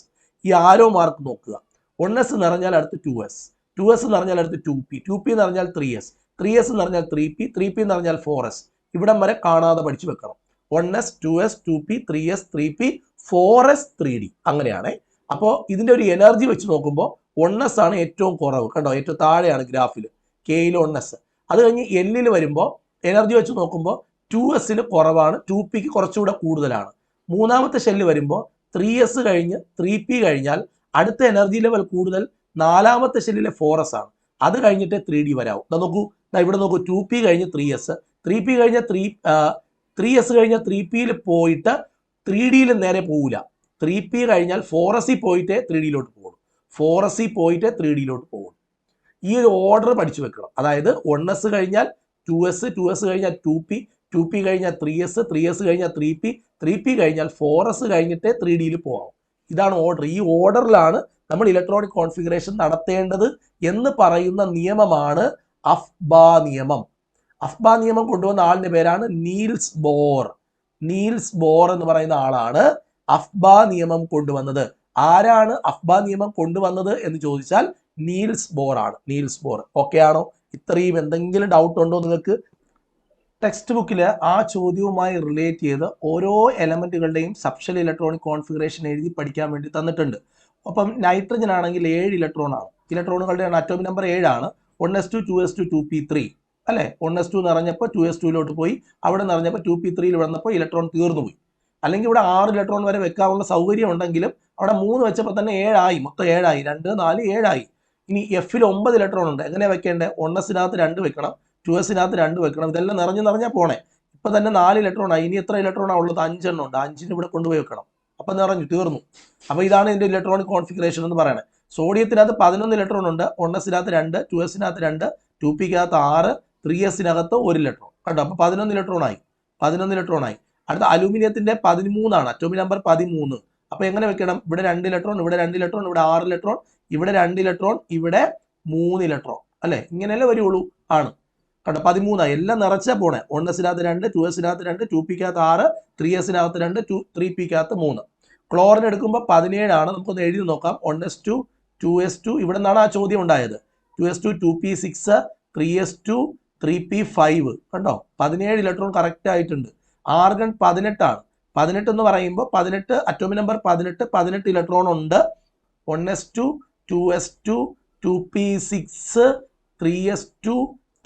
ഈ ആരോ മാർക്ക് നോക്കുക. 1s നിറഞ്ഞാൽ അടുത്ത് 2s, 2s നിറഞ്ഞാൽ അടുത്ത് 2p, 2p നിറഞ്ഞാൽ 3s, 3s എന്ന് പറഞ്ഞാൽ 3p, 3p എന്ന് പറഞ്ഞാൽ 4s. ഇവിടം വരെ കാണാതെ പഠിച്ചു വെക്കണം. 1s, 2s, 2p, 3s, 3p, 4s, 3d അങ്ങനെയാണ്. അപ്പോൾ ഇതിന്റെ ഒരു എനർജി വെച്ച് നോക്കുമ്പോൾ 1s ആണ് ഏറ്റവും കുറവ്. കണ്ടോ, ഏറ്റവും താഴെയാണ് ഗ്രാഫിൽ, കെയിൽ 1s. അത് കഴിഞ്ഞ് എല്ലിൽ വരുമ്പോൾ എനർജി വെച്ച് നോക്കുമ്പോൾ 2s കുറവാണ്, 2pക്ക് കുറച്ചുകൂടെ കൂടുതലാണ്. മൂന്നാമത്തെ ഷെല്ല് വരുമ്പോൾ 3s കഴിഞ്ഞ് 3p കഴിഞ്ഞാൽ അടുത്ത എനർജി ലെവൽ കൂടുതൽ നാലാമത്തെ ഷെല്ലിലെ 4s ആണ്. അത് കഴിഞ്ഞിട്ട് 3d വരാവും. നോക്കൂ, ഇവിടെ നോക്കൂ, 2p കഴിഞ്ഞ് 3s, 3p കഴിഞ്ഞ 3s കഴിഞ്ഞ 3pയിൽ പോയിട്ട് 3dയിൽ നേരെ പോവില്ല. 3p കഴിഞ്ഞാൽ 4s പോയിട്ട് 3dയിലോട്ട് പോകും, 4s പോയിട്ട് 3dയിലോട്ട് പോകും. ഈ ഒരു ഓർഡർ പഠിച്ചു വെക്കണം. അതായത് 1s കഴിഞ്ഞാൽ 2s, 2s കഴിഞ്ഞാൽ 2p, 2p കഴിഞ്ഞാൽ 3s, 3s കഴിഞ്ഞാൽ 3p, 3p കഴിഞ്ഞാൽ 4s കഴിഞ്ഞിട്ട് 3dയിൽ പോകാം. ഇതാണ് ഓർഡർ. ഈ ഓർഡറിലാണ് നമ്മൾ ഇലക്ട്രോണിക് കോൺഫിഗറേഷൻ നടത്തേണ്ടത് എന്ന് പറയുന്ന നിയമമാണ് അഫ്ബാ നിയമം. അഫ്ബാ നിയമം കൊണ്ടുവന്ന ആളിന്റെ പേരാണ് നീൽസ് ബോർ. നീൽസ് ബോർ എന്ന് പറയുന്ന ആളാണ് അഫ്ബാ നിയമം കൊണ്ടുവന്നത്. ആരാണ് അഫ്ബാ നിയമം കൊണ്ടുവന്നത് എന്ന് ചോദിച്ചാൽ നീൽസ് ബോർ ആണ്. Niels Bohr. ഓക്കെ ആണോ? ഇത്രയും എന്തെങ്കിലും ഡൗട്ട് ഉണ്ടോ നിങ്ങൾക്ക്? ടെക്സ്റ്റ് ബുക്കിൽ ആ ചോദ്യവുമായി റിലേറ്റ് ചെയ്ത് ഓരോ എലമെന്റുകളുടെയും സബ്ഷെൽ ഇലക്ട്രോണിക് കോൺഫിഗറേഷൻ എഴുതി പഠിക്കാൻ വേണ്ടി തന്നിട്ടുണ്ട്. അപ്പം നൈട്രജൻ ആണെങ്കിൽ 7 ഇലക്ട്രോൺ ആണ്. ഇലക്ട്രോണുകളുടെ അറ്റോമിക് നമ്പർ 7 ആണ്. 1s2, 2s2, 2p3 അല്ലേ? 1s2 നിറഞ്ഞപ്പോൾ 2s2 പോയി, അവിടെ നിറഞ്ഞപ്പോൾ 2p3 വന്നപ്പോൾ ഇലക്ട്രോൺ തീർന്നു പോയി. അല്ലെങ്കിൽ ഇവിടെ 6 ഇലക്ട്രോൺ വരെ വെക്കാനുള്ള സൗകര്യം ഉണ്ടെങ്കിലും അവിടെ 3 വെച്ചപ്പോൾ തന്നെ 7 ആയി, മൊത്തം 7 ആയി, 2, 4, 7 ആയി. ഇനി എഫിൽ 9 ഇലക്ട്രോൺ ഉണ്ട്. എങ്ങനെയാണ് വെക്കേണ്ടത്? 1s-നകത്ത് 2 വെക്കണം, 2s-നകത്ത് 2 വെക്കണം. ഇതെല്ലാം നിറഞ്ഞാൽ പോണേ. ഇപ്പൊ തന്നെ 4 ഇലക്ട്രോൺ ആയി. ഇനി എത്ര ഇലക്ട്രോണാണ് ഉള്ളത്? 5 എണ്ണം ഉണ്ട്. 5 ഇവിടെ കൊണ്ടുപോയി വെക്കണം. അപ്പൊ നിറഞ്ഞു, തീർന്നു. അപ്പൊ ഇതാണ് ഇതിന്റെ ഇലക്ട്രോണിക് കോൺഫിഗറേഷൻ എന്ന് പറയുന്നത്. സോഡിയത്തിനകത്ത് 11 ഇലക്ട്രോൺ ഉണ്ട്. 1s-നകത്ത് 2, 2s-നകത്ത് 2, 2p-ക്കകത്ത് 6, 3s-നകത്ത് 1 ഇലക്ട്രോൺ. കണ്ടോ? അപ്പൊ 11 ഇലക്ട്രോൺ ആയി, 11 ഇലക്ട്രോൺ ആയി. അടുത്ത അലൂമിനിയത്തിന്റെ 13 ആണ്, അറ്റോമിക് നമ്പർ 13. അപ്പൊ എങ്ങനെ വെക്കണം? ഇവിടെ 2 ഇലക്ട്രോൺ, ഇവിടെ 2 ഇലക്ട്രോൺ, ഇവിടെ 6 ഇലക്ട്രോൺ, ഇവിടെ 2 ഇലക്ട്രോൺ, ഇവിടെ 3 ഇലക്ട്രോൺ അല്ലെ? ഇങ്ങനെയല്ലേ വരുള്ളൂ. ആണ്. കണ്ടോ? 13 ആയി. എല്ലാം നിറച്ചാ പോണേ. 1s-നകത്ത് 2, 2s-നകത്ത് 2, 2p-ക്കകത്ത് 6, 3s-നകത്ത് 2, 3p-ക്കകത്ത് 3. ക്ലോറിൻ എടുക്കുമ്പോൾ 17 ആണ്. നമുക്കൊന്ന് എഴുതി നോക്കാം. 1s2, 2s2, ഇവിടെ നിന്നാണ് ആ ചോദ്യം ഉണ്ടായത്. 2s2, 2p6, 3s2, 3p5. കണ്ടോ? 17 ഇലക്ട്രോൺ കറക്റ്റ് ആയിട്ടുണ്ട്. ആർഗൺ 18 ആണ്. 18 എന്ന് പറയുമ്പോൾ 18 അറ്റോമിക് നമ്പർ 18 ഇലക്ട്രോൺ ഉണ്ട്. 1s2, 2s2, 2p6, 3s2,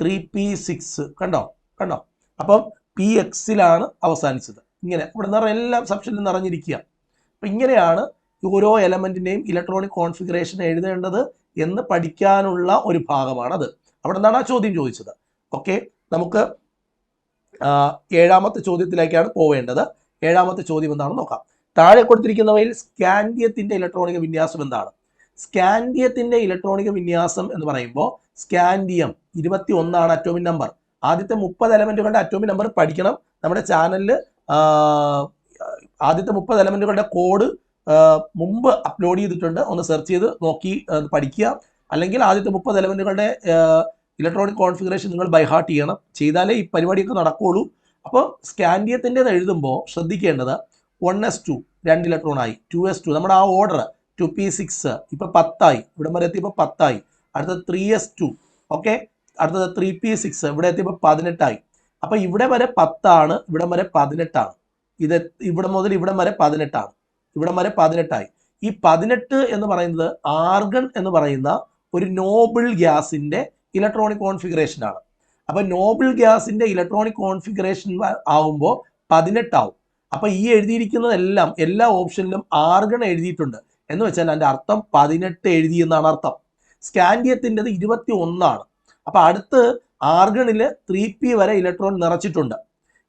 3p6. കണ്ടോ? കണ്ടോ? അപ്പം px-ലാണ് അവസാനിച്ചത്. ഇങ്ങനെ ഇവിടെ നിറ എല്ലാം സബ്ഷനിൽ നിറഞ്ഞിരിക്കുക. അപ്പം ഇങ്ങനെയാണ് ഓരോ എലമെന്റിന്റെയും ഇലക്ട്രോണിക് കോൺഫിഗറേഷൻ എഴുതേണ്ടത് എന്ന് പഠിക്കാനുള്ള ഒരു ഭാഗമാണത്. അവിടെ നിന്നാണ് ആ ചോദ്യം ചോദിച്ചത്. ഓക്കെ, നമുക്ക് 7ാമത്തെ ചോദ്യത്തിലേക്കാണ് പോവേണ്ടത്. 7ാമത്തെ ചോദ്യം എന്താണെന്ന് നോക്കാം. താഴെ കൊടുത്തിരിക്കുന്നവയിൽ സ്കാൻഡിയത്തിന്റെ ഇലക്ട്രോണിക വിന്യാസം എന്താണ്? സ്കാൻഡിയത്തിന്റെ ഇലക്ട്രോണിക വിന്യാസം എന്ന് പറയുമ്പോൾ സ്കാൻഡിയം 21 അറ്റോമിക് നമ്പർ. ആദ്യത്തെ 30 എലമെന്റുകളുടെ അറ്റോമിക് നമ്പർ പഠിക്കണം. നമ്മുടെ ചാനലിൽ ആദ്യത്തെ 30 എലമെന്റുകളുടെ കോഡ് മുമ്പ് അപ്ലോഡ് ചെയ്തിട്ടുണ്ട്. ഒന്ന് സെർച്ച് ചെയ്ത് നോക്കി പഠിക്കുക. അല്ലെങ്കിൽ ആദ്യത്തെ 30 എലമെന്റുകളുടെ ഇലക്ട്രോണിക് കോൺഫിഗറേഷൻ നിങ്ങൾ ബൈഹാർട്ട് ചെയ്യണം. ചെയ്താലേ ഈ പരിപാടിയൊക്കെ നടക്കുകയുള്ളൂ. അപ്പോൾ സ്കാൻഡിയത്തിൻ്റെത് എഴുതുമ്പോൾ ശ്രദ്ധിക്കേണ്ടത് 1s2 2 ഇലക്ട്രോൺ ആയി, 2s2 നമ്മുടെ ആ ഓർഡർ 2p6 ഇപ്പൊ 10 ആയി, ഇവിടെ വരെ എത്തിയപ്പോൾ 10 ആയി. അടുത്തത് 3s2, ഓക്കെ, അടുത്തത് 3p6 ഇവിടെ എത്തിയപ്പോൾ 18 ആയി. അപ്പൊ ഇവിടെ വരെ 10 ആണ്, ഇവിടെ വരെ 18 ആണ്. ഇത് ഇവിടെ മുതൽ ഇവിടെ വരെ 18 ആണ്, ഇവിടെ വരെ 18 ആയി. ഈ 18 എന്ന് പറയുന്നത് ആർഗൺ എന്ന് പറയുന്ന ഒരു നോബിൾ ഗ്യാസിന്റെ ഇലക്ട്രോണിക് കോൺഫിഗറേഷൻ ആണ്. അപ്പൊ നോബിൾ ഗ്യാസിന്റെ ഇലക്ട്രോണിക് കോൺഫിഗറേഷൻ ആവുമ്പോൾ 18 ആവും. അപ്പൊ ഈ എഴുതിയിരിക്കുന്നതെല്ലാം എല്ലാ ഓപ്ഷനിലും ആർഗൺ എഴുതിയിട്ടുണ്ട് എന്ന് വെച്ചാൽ അതിന്റെ അർത്ഥം 18 എഴുതി എന്നാണ് അർത്ഥം. സ്കാൻഡിയത്തിൻ്റെത് 21 ആണ്. അപ്പൊ അടുത്ത് ആർഗണില് 3p വരെ ഇലക്ട്രോൺ നിറച്ചിട്ടുണ്ട്.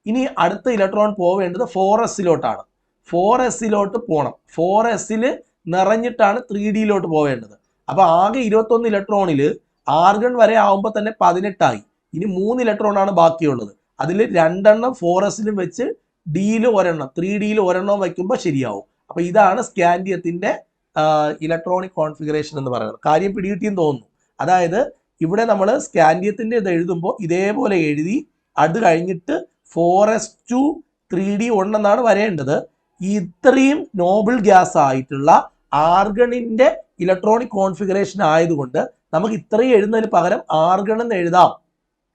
ഇനി അടുത്ത ഇലക്ട്രോൺ പോവേണ്ടത് 4s-ലോട്ടാണ്. 4s-ലോട്ട് പോകണം. 4s-ൽ നിറഞ്ഞിട്ടാണ് 3d-ലോട്ട് പോവേണ്ടത്. അപ്പൊ ആകെ 21 ഇലക്ട്രോണിൽ ആർഗൺ വരെ ആവുമ്പോൾ തന്നെ 18 ആയി. ഇനി 3 ഇലക്ട്രോൺ ആണ് ബാക്കിയുള്ളത്. അതിൽ 2 എണ്ണം 4s-ലും വെച്ച് d-യിൽ ഒരെണ്ണം 3d-യിൽ ഒരെണ്ണം വയ്ക്കുമ്പോൾ ശരിയാവും. അപ്പൊ ഇതാണ് സ്കാൻഡിയത്തിന്റെ ഇലക്ട്രോണിക് കോൺഫിഗറേഷൻ എന്ന് പറയുന്നത്. കാര്യം പിടികിട്ടിയെന്ന് തോന്നുന്നു. അതായത് ഇവിടെ നമ്മൾ സ്കാൻഡിയത്തിന്റെ ഇത് എഴുതുമ്പോൾ ഇതേപോലെ എഴുതി അത് കഴിഞ്ഞിട്ട് 4s2 3d 1 എന്നാണ് വരേണ്ടത്. ഇത്രയും നോബിൾ ഗ്യാസ് ആയിട്ടുള്ള ആർഗണിന്റെ ഇലക്ട്രോണിക് കോൺഫിഗറേഷൻ ആയതുകൊണ്ട് നമുക്ക് ഇത്രയും എഴുതുന്നതിന് പകരം ആർഗൺ എന്ന് എഴുതാം.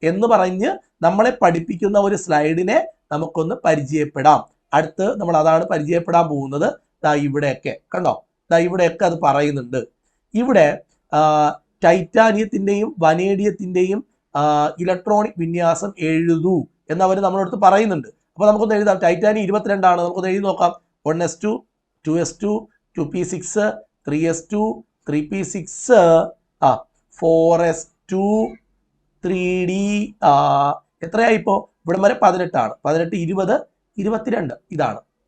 എന്ന് പറഞ്ഞ് നമ്മളെ പഠിപ്പിക്കുന്ന ഒരു സ്ലൈഡിനെ നമുക്കൊന്ന് പരിചയപ്പെടാം. അടുത്ത് നമ്മൾ അതാണ് പരിചയപ്പെടാൻ പോകുന്നത്. ദാ ഇവിടെയൊക്കെ കണ്ടോ, ദാ ഇവിടെയൊക്കെ അത് പറയുന്നുണ്ട്. ഇവിടെ ടൈറ്റാനിയത്തിന്റെയും വനേഡിയത്തിന്റെയും ഇലക്ട്രോണിക് വിന്യാസം എഴുതൂ എന്നവർ നമ്മളടുത്ത് പറയുന്നുണ്ട്. അപ്പോൾ നമുക്കൊന്ന് എഴുതാം. ടൈറ്റാനിയം 22 ആണ്. നമുക്കൊന്ന് എഴുതി നോക്കാം. 1s2 2s2 2p6 3s2 3p6 4s2 3d എത്രയായി ഇപ്പോൾ? ഇവിടെ വരെ 18 ആണ്. 18 20 22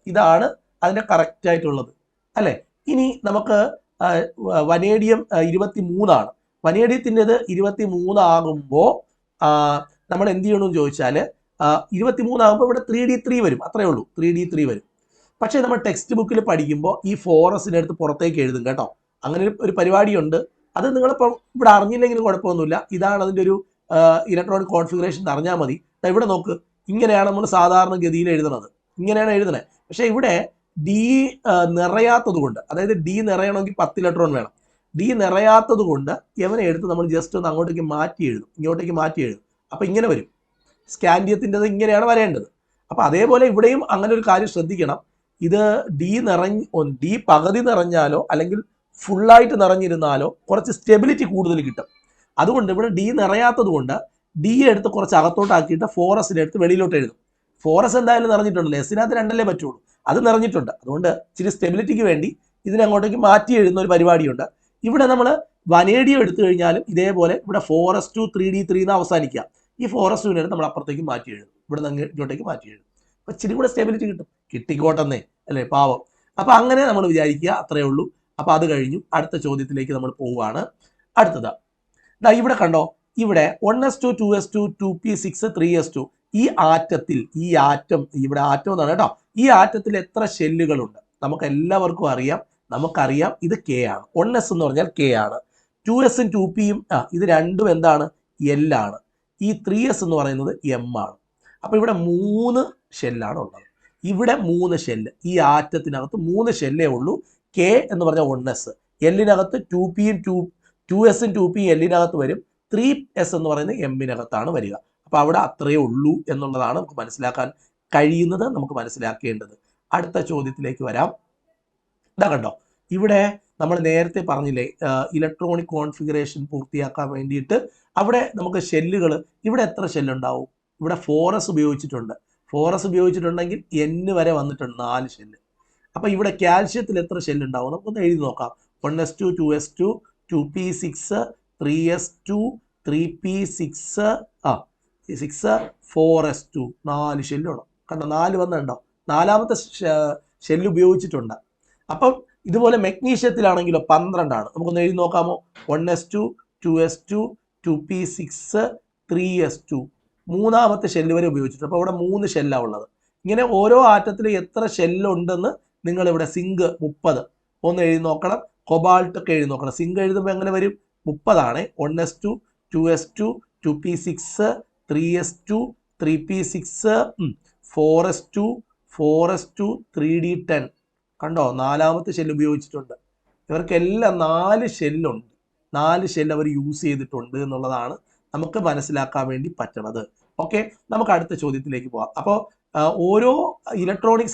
ഇതാണ് അതിന്റെ കറക്റ്റ് ആയിട്ടുള്ളത് അല്ലെ. ഇനി നമുക്ക് വനേഡിയം 23 ആണ്. വനേഡിയത്തിൻ്റെത് 23 ആകുമ്പോൾ നമ്മൾ എന്ത് ചെയ്യണമെന്ന് ചോദിച്ചാൽ 23 ആകുമ്പോൾ ഇവിടെ 3d3 വരും. അത്രയേ ഉള്ളൂ, 3d3 വരും. പക്ഷേ നമ്മൾ ടെക്സ്റ്റ് ബുക്കിൽ പഠിക്കുമ്പോൾ ഈ 4s എടുത്ത് പുറത്തേക്ക് എഴുതും കേട്ടോ. അങ്ങനെ ഒരു പരിപാടിയുണ്ട്. അത് നിങ്ങളിപ്പം ഇവിടെ അറിഞ്ഞില്ലെങ്കിലും കുഴപ്പമൊന്നുമില്ല. ഇതാണ് അതിൻ്റെ ഒരു ഇലക്ട്രോണിക് കോൺഫിഗറേഷൻ അറിഞ്ഞാൽ മതി. ഇവിടെ നോക്ക്, ഇങ്ങനെയാണ് നമ്മൾ സാധാരണ ഗതിയിൽ എഴുതുന്നത്, ഇങ്ങനെയാണ് എഴുതുന്നത്. പക്ഷേ ഇവിടെ ഡി നിറയാത്തത് കൊണ്ട്, അതായത് ഡി നിറയണമെങ്കിൽ 10 ഇലക്ട്രോൺ വേണം. ഡി നിറയാത്തത് കൊണ്ട് ഇവനെ എടുത്ത് നമ്മൾ ജസ്റ്റ് ഒന്ന് അങ്ങോട്ടേക്ക് മാറ്റി എഴുതും, ഇങ്ങോട്ടേക്ക് മാറ്റി എഴുതും. അപ്പം ഇങ്ങനെ വരും. സ്കാൻഡിയത്തിൻ്റെത് ഇങ്ങനെയാണ് വരേണ്ടത്. അപ്പം അതേപോലെ ഇവിടെയും അങ്ങനെ ഒരു കാര്യം ശ്രദ്ധിക്കണം. ഇത് ഡി പകുതി നിറഞ്ഞാലോ അല്ലെങ്കിൽ ഫുള്ളായിട്ട് നിറഞ്ഞിരുന്നാലോ കുറച്ച് സ്റ്റെബിലിറ്റി കൂടുതൽ കിട്ടും. അതുകൊണ്ട് ഇവിടെ ഡി നിറയാത്തത് കൊണ്ട് ഡി എടുത്ത് കുറച്ച് അകത്തോട്ടാക്കിയിട്ട് 4s എടുത്ത് വെളിയിലോട്ട് എഴുതും. 4s എന്തായാലും നിറഞ്ഞിട്ടുണ്ടല്ലോ, എസിനകത്ത് 2 അല്ലേ പറ്റുള്ളൂ, അത് നിറഞ്ഞിട്ടുണ്ട്. അതുകൊണ്ട് ഇച്ചിരി സ്റ്റെബിലിറ്റിക്ക് വേണ്ടി ഇതിനങ്ങോട്ടേക്ക് മാറ്റി എഴുതുന്ന ഒരു പരിപാടിയുണ്ട്. ഇവിടെ നമ്മൾ വനേഡിയം എടുത്തു കഴിഞ്ഞാലും ഇതേപോലെ ഇവിടെ 4s2 3d3 എന്ന് അവസാനിക്കുക. ഈ 4s2 നമ്മൾ അപ്പുറത്തേക്ക് മാറ്റി എഴുതും, ഇവിടെ നിന്ന് ഇങ്ങോട്ടേക്ക് മാറ്റി എഴുതും. അപ്പോൾ ഇച്ചിരി കൂടെ സ്റ്റെബിലിറ്റി കിട്ടും. കിട്ടിക്കോട്ടെന്നേ അല്ലേ, പാവം. അപ്പോൾ അങ്ങനെ നമ്മൾ വിചാരിക്കുക, അത്രയേ ഉള്ളൂ. അപ്പോൾ അത് കഴിഞ്ഞു അടുത്ത ചോദ്യത്തിലേക്ക് നമ്മൾ പോവുകയാണ്. അടുത്തത് ഇവിടെ കണ്ടോ, ഇവിടെ 1s2 2s2 2p6 3s2 ഈ ആറ്റത്തിൽ, ഈ ആറ്റം ഇവിടെ ആറ്റം എന്നാണ് കേട്ടോ. ഈ ആറ്റത്തിൽ എത്ര ഷെല്ലുകളുണ്ട് നമുക്ക് എല്ലാവർക്കും അറിയാം. നമുക്കറിയാം ഇത് കെ ആണ്. 1s എന്ന് പറഞ്ഞാൽ കെ ആണ്. 2s-ഉം 2pയും ഇത് രണ്ടും എന്താണ്? എൽ ആണ്. ഈ 3s എന്ന് പറയുന്നത് എം ആണ്. അപ്പോൾ ഇവിടെ 3 ഷെല്ലാണ് ഉള്ളത്. ഇവിടെ 3 ഷെല്ല്, ഈ ആറ്റത്തിനകത്ത് 3 ഷെല്ലേ ഉള്ളൂ. കെ എന്ന് പറഞ്ഞാൽ 1s, എല്ലിനകത്ത് 2s-ഉം 2pയും എല്ലിനകത്ത് വരും. 3s എന്ന് പറയുന്നത് എമ്മിനകത്താണ് വരിക. അപ്പോൾ അവിടെ അത്രയേ ഉള്ളൂ എന്നുള്ളതാണ് നമുക്ക് മനസ്സിലാക്കാൻ കഴിയുന്നത്, നമുക്ക് മനസ്സിലാക്കേണ്ടത്. അടുത്ത ചോദ്യത്തിലേക്ക് വരാം. ഇതാ കണ്ടോ, ഇവിടെ നമ്മൾ നേരത്തെ പറഞ്ഞില്ലേ ഇലക്ട്രോണിക് കോൺഫിഗറേഷൻ പൂർത്തിയാക്കാൻ വേണ്ടിയിട്ട് അവിടെ നമുക്ക് ഷെല്ലുകൾ, ഇവിടെ എത്ര ഷെല്ലുണ്ടാവും? ഇവിടെ 4s ഉപയോഗിച്ചിട്ടുണ്ട്. 4s ഉപയോഗിച്ചിട്ടുണ്ടെങ്കിൽ n വരെ വന്നിട്ടുണ്ട്, 4 ഷെല്ല്. അപ്പോൾ ഇവിടെ കാൽഷ്യത്തിൽ എത്ര ഷെല്ലുണ്ടാവും? നമുക്കൊന്ന് എഴുതി നോക്കാം. 1s2 2s2 2p6 3s2 3p6 6 4s2 4 ഷെല്ലുണ്ടോ? കണ്ടോ, 4 വന്നുണ്ടോ? 4ാമത്തെ ഷെല്ല് ഉപയോഗിച്ചിട്ടുണ്ട്. അപ്പം ഇതുപോലെ മെഗ്നീഷ്യത്തിലാണെങ്കിലോ 12 ആണ്. നമുക്കൊന്ന് എഴുതി നോക്കാമോ? 1s2 2s2 2p6 3s2 3ാമത്തെ shell വരെ ഉപയോഗിച്ചിട്ടുണ്ട്. അപ്പോൾ ഇവിടെ 3 ഷെല്ലാണ് ഉള്ളത്. ഇങ്ങനെ ഓരോ ആറ്റത്തിലും എത്ര ഷെല്ലുണ്ടെന്ന് നിങ്ങളിവിടെ സിങ്ക് 30 ഒന്ന് എഴുതി നോക്കണം. കൊബാൾട്ട് ഒക്കെ എഴുതി നോക്കണം. സിങ്ക് എഴുതുമ്പോൾ എങ്ങനെ വരും? 30 ആണ്. 1s2 2s2 2p6 3s2 3p6 4s2 3d10 കണ്ടോ, 4ാമത്തെ ഷെല്ല് ഉപയോഗിച്ചിട്ടുണ്ട്. ഇവർക്കെല്ലാം 4 ഷെല്ലുണ്ട്. 4 ഷെല്ല് അവർ യൂസ് ചെയ്തിട്ടുണ്ട് എന്നുള്ളതാണ് നമുക്ക് മനസ്സിലാക്കാൻ വേണ്ടി പറ്റണത്. ഓക്കെ, നമുക്ക് അടുത്ത ചോദ്യത്തിലേക്ക് പോകാം. അപ്പോൾ ഓരോ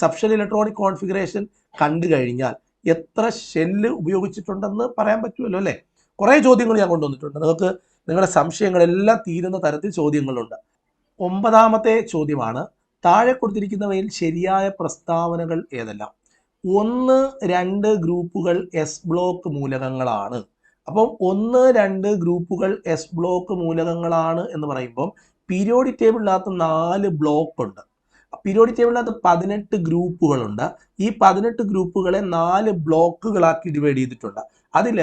സബ്ഷെൽ ഇലക്ട്രോണിക് കോൺഫിഗറേഷൻ കണ്ടു കഴിഞ്ഞാൽ എത്ര ഷെല്ല് ഉപയോഗിച്ചിട്ടുണ്ടെന്ന് പറയാൻ പറ്റുമല്ലോ അല്ലേ. കുറേ ചോദ്യങ്ങൾ ഞാൻ കൊണ്ടുവന്നിട്ടുണ്ട്. നിങ്ങൾക്ക് നിങ്ങളുടെ സംശയങ്ങളെല്ലാം തീരുന്ന തരത്തിൽ ചോദ്യങ്ങളുണ്ട്. 9ാമത്തെ ചോദ്യമാണ്, താഴെ കൊടുത്തിരിക്കുന്നവയിൽ ശരിയായ പ്രസ്താവനകൾ ഏതെല്ലാം? 1, 2 ഗ്രൂപ്പുകൾ എസ് ബ്ലോക്ക് മൂലകങ്ങളാണ്. അപ്പം 1, 2 ഗ്രൂപ്പുകൾ എസ് ബ്ലോക്ക് മൂലകങ്ങളാണ് എന്ന് പറയുമ്പം പീരിയോഡിക് ടേബിളിനകത്ത് 4 ബ്ലോക്ക് ഉണ്ട്. പീരിയോഡിക് ടേബിളിനകത്ത് 18 ഗ്രൂപ്പുകളുണ്ട്. ഈ 18 ഗ്രൂപ്പുകളെ 4 ബ്ലോക്കുകളാക്കി ഡിവൈഡ് ചെയ്തിട്ടുണ്ട്. അതിൽ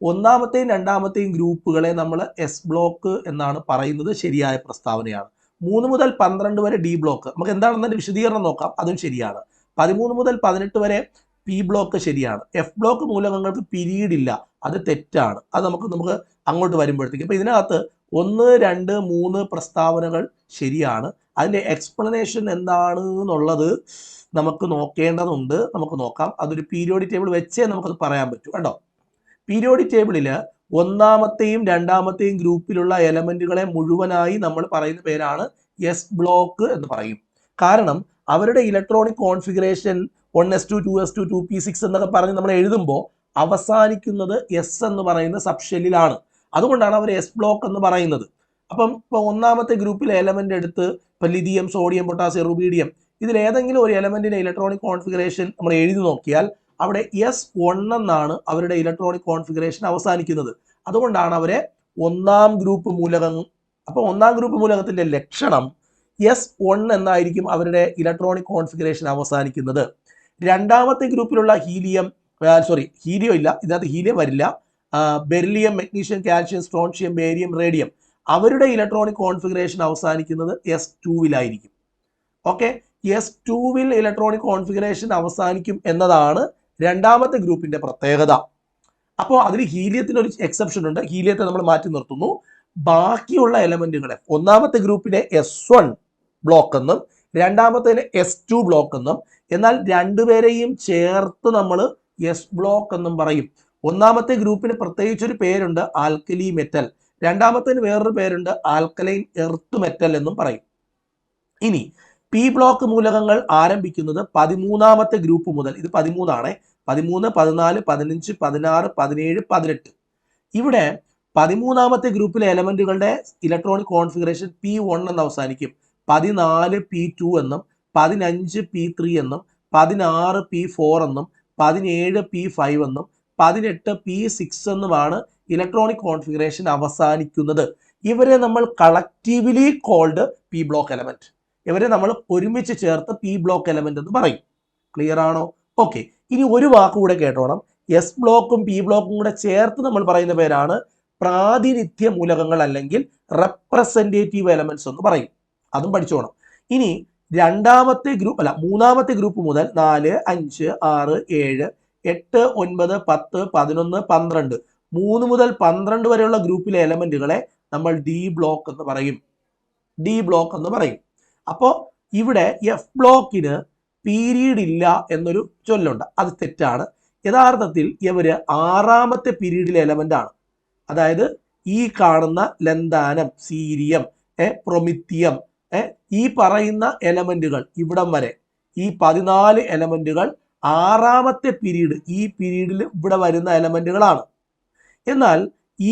1ാമത്തെയും 2ാമത്തെയും ഗ്രൂപ്പുകളെ നമ്മൾ എസ് ബ്ലോക്ക് എന്നാണ് പറയുന്നത്. ശരിയായ പ്രസ്താവനയാണ്. 3 മുതൽ 12 വരെ ഡി ബ്ലോക്ക്. നമുക്ക് എന്താണെന്നതിൻ്റെ വിശദീകരണം നോക്കാം, അതും ശരിയാണ്. 13 മുതൽ 18 വരെ പി ബ്ലോക്ക് ശരിയാണ്. എഫ് ബ്ലോക്ക് മൂലകങ്ങൾക്ക് പിരീഡ് ഇല്ല, അത് തെറ്റാണ്. അത് നമുക്ക് അങ്ങോട്ട് വരുമ്പോഴത്തേക്ക്. അപ്പോൾ ഇതിനകത്ത് 1, 2, 3 പ്രസ്താവനകൾ ശരിയാണ്. അതിൻ്റെ എക്സ്പ്ലനേഷൻ എന്താണ് എന്നുള്ളത് നമുക്ക് നോക്കേണ്ടതുണ്ട്. നമുക്ക് നോക്കാം. അതൊരു പീരിയോഡിക് ടേബിൾ വെച്ചേ നമുക്കത് പറയാൻ പറ്റും കേട്ടോ. പീരിയോഡിക് ടേബിളിൽ ഒന്നാമത്തെയും രണ്ടാമത്തെയും ഗ്രൂപ്പിലുള്ള എലമെന്റുകളെ മുഴുവനായി നമ്മൾ പറയുന്ന പേരാണ് എസ് ബ്ലോക്ക് എന്ന് പറയും. കാരണം അവരുടെ electronic configuration 1s2 2s2 2p6 എന്നൊക്കെ പറഞ്ഞ് നമ്മൾ എഴുതുമ്പോൾ അവസാനിക്കുന്നത് എസ് എന്ന് പറയുന്ന സബ്ഷെല്ലിലാണ്. അതുകൊണ്ടാണ് അവർ എസ് ബ്ലോക്ക് എന്ന് പറയുന്നത്. അപ്പം ഇപ്പോൾ ഒന്നാമത്തെ ഗ്രൂപ്പിലെ എലമെന്റ് എടുത്ത് ഇപ്പം ലിഥിയം, സോഡിയം, പൊട്ടാസ്യം, റുബീഡിയം ഇതിലേതെങ്കിലും ഒരു എലമെന്റിന്റെ ഇലക്ട്രോണിക് കോൺഫിഗറേഷൻ നമ്മൾ എഴുതി നോക്കിയാൽ അവിടെ S1 എന്നാണ് അവരുടെ ഇലക്ട്രോണിക് കോൺഫിഗറേഷൻ അവസാനിക്കുന്നത്. അതുകൊണ്ടാണ് ഒന്നാം ഗ്രൂപ്പ് മൂലകം. അപ്പോൾ ഒന്നാം ഗ്രൂപ്പ് മൂലകത്തിന്റെ ലക്ഷണം S1 എന്നായിരിക്കും അവരുടെ ഇലക്ട്രോണിക് കോൺഫിഗറേഷൻ അവസാനിക്കുന്നത്. രണ്ടാമത്തെ ഗ്രൂപ്പിലുള്ള ഹീലിയം ഇല്ല, ഇതിനകത്ത് ഹീലിയം വരില്ല. Beryllium, magnesium, calcium, strontium, barium, radium അവരുടെ ഇലക്ട്രോണിക് കോൺഫിഗറേഷൻ അവസാനിക്കുന്നത് S2-ലായിരിക്കും. ഓക്കെ, S2-ൽ ഇലക്ട്രോണിക് കോൺഫിഗറേഷൻ അവസാനിക്കും എന്നതാണ് രണ്ടാമത്തെ ഗ്രൂപ്പിന്റെ പ്രത്യേകത. അപ്പോൾ അതിൽ ഹീലിയത്തിന് ഒരു എക്സെപ്ഷൻ ഉണ്ട്. ഹീലിയത്തെ നമ്മൾ മാറ്റി നിർത്തുന്നു. ബാക്കിയുള്ള എലമെന്റുകളെ ഒന്നാമത്തെ ഗ്രൂപ്പിനെ S1 ബ്ലോക്ക് എന്നും രണ്ടാമത്തേനെ S2 ബ്ലോക്ക് എന്നും, എന്നാൽ രണ്ടുപേരെയും ചേർത്ത് നമ്മൾ എസ് ബ്ലോക്ക് എന്നും പറയും. ഒന്നാമത്തെ ഗ്രൂപ്പിന് പ്രത്യേകിച്ചൊരു പേരുണ്ട്, ആൽക്കലി മെറ്റൽ. രണ്ടാമത്തേന് വേറൊരു പേരുണ്ട്, ആൽക്കലൈൻ എർത്ത് മെറ്റൽ എന്നും പറയും. ഇനി പി ബ്ലോക്ക് മൂലകങ്ങൾ ആരംഭിക്കുന്നത് 13ാമത്തെ ഗ്രൂപ്പ് മുതൽ. ഇത് 13 13, 14, 15, 16, 17, 18. ഇവിടെ 13ാമത്തെ ഗ്രൂപ്പിലെ എലമെന്റുകളുടെ ഇലക്ട്രോണിക് കോൺഫിഗറേഷൻ P1 എന്ന് അവസാനിക്കും. 14 P2 എന്നും 15 P3 എന്നും 16 P4 എന്നും 17 P5 എന്നും 18 P6 എന്നുമാണ് ഇലക്ട്രോണിക് കോൺഫിഗറേഷൻ അവസാനിക്കുന്നത്. ഇവരെ നമ്മൾ collectively called P block element. ഇവരെ നമ്മൾ ഒരുമിച്ച് ചേർത്ത് പി ബ്ലോക്ക് എലമെന്റ് എന്ന് പറയും. ക്ലിയർ ആണോ? ഓക്കെ, ഇനി ഒരു വാക്കുകൂടെ കേട്ടോണം. എസ് ബ്ലോക്കും പി ബ്ലോക്കും കൂടെ ചേർത്ത് നമ്മൾ പറയുന്ന പേരാണ് പ്രാതിനിധ്യ മൂലകങ്ങൾ അല്ലെങ്കിൽ റെപ്രസെന്റേറ്റീവ് എലമെന്റ്സ് എന്ന് പറയും. അതും പഠിച്ചോണം. ഇനി മൂന്നാമത്തെ ഗ്രൂപ്പ് മുതൽ 4, 5, 6, 7, 8, 9, 10, 11, 12 3 മുതൽ 12 വരെയുള്ള ഗ്രൂപ്പിലെ എലമെന്റുകളെ നമ്മൾ ഡി ബ്ലോക്ക് എന്ന് പറയും. അപ്പോൾ ഇവിടെ എഫ് ബ്ലോക്കിന് പീരീഡ് ഇല്ല എന്നൊരു ചൊല്ലുണ്ട്. അത് തെറ്റാണ്. യഥാർത്ഥത്തിൽ ഇവര് 6ാമത്തെ പീരീഡിലെ എലമെന്റ് ആണ്. അതായത് ഈ കാണുന്ന ലന്താനം, സീരിയം, പ്രൊമിത്തിയം, ഈ പറയുന്ന എലമെന്റുകൾ ഇവിടം വരെ ഈ 14 എലമെന്റുകൾ 6ാമത്തെ പീരീഡ്, ഈ പീരീഡിൽ ഇവിടെ വരുന്ന എലമെന്റുകളാണ്. എന്നാൽ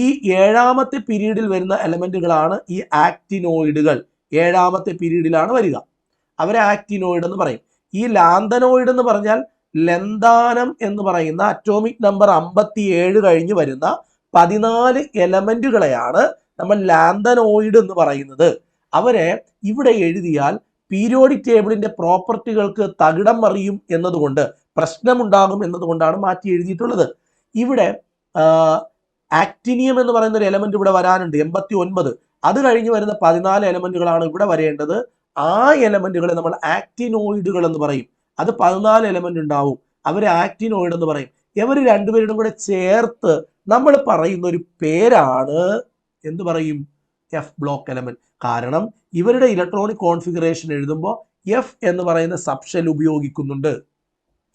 ഈ 7ാമത്തെ പീരീഡിൽ വരുന്ന എലമെന്റുകളാണ് ഈ ആക്ടിനോയിഡുകൾ. 7ാമത്തെ പീരീഡിലാണ് വരിക. അവരെ ആക്ടിനോയിഡ് എന്ന് പറയും. ഈ ലാന്തനോയിഡ് എന്ന് പറഞ്ഞാൽ ലന്താനം എന്ന് പറയുന്ന അറ്റോമിക് നമ്പർ 57 കഴിഞ്ഞ് വരുന്ന 14 എലമെന്റുകളെയാണ് നമ്മൾ ലാന്തനോയിഡ് എന്ന് പറയുന്നത്. അവരെ ഇവിടെ എഴുതിയാൽ പീരിയോഡിക് ടേബിളിന്റെ പ്രോപ്പർട്ടികൾക്ക് തകിടം മറിയും എന്നതുകൊണ്ട്, പ്രശ്നമുണ്ടാകും എന്നതുകൊണ്ടാണ് മാറ്റി എഴുതിയിട്ടുള്ളത്. ഇവിടെ ആക്ടിനിയം എന്ന് പറയുന്ന ഒരു എലമെന്റ് ഇവിടെ വരാനുണ്ട്, 89. അത് കഴിഞ്ഞ് വരുന്ന 14 എലമെന്റുകളാണ് ഇവിടെ വരേണ്ടത്. ആ എലമെന്റുകളെ നമ്മൾ ആക്ടിനോയിഡുകൾ എന്ന് പറയും. അത് 14 എലമെന്റ് ഉണ്ടാവും, അവരെ ആക്ടിനോയിഡ് എന്ന് പറയും. ഇവർ രണ്ടുപേരും കൂടെ ചേർത്ത് നമ്മൾ പറയുന്ന ഒരു പേരാണ് എന്ത് പറയും? F block element. കാരണം ഇവരുടെ ഇലക്ട്രോണിക് കോൺഫിഗറേഷൻ എഴുതുമ്പോൾ എഫ് എന്ന് പറയുന്ന സബ്ഷെൽ ഉപയോഗിക്കുന്നുണ്ട്.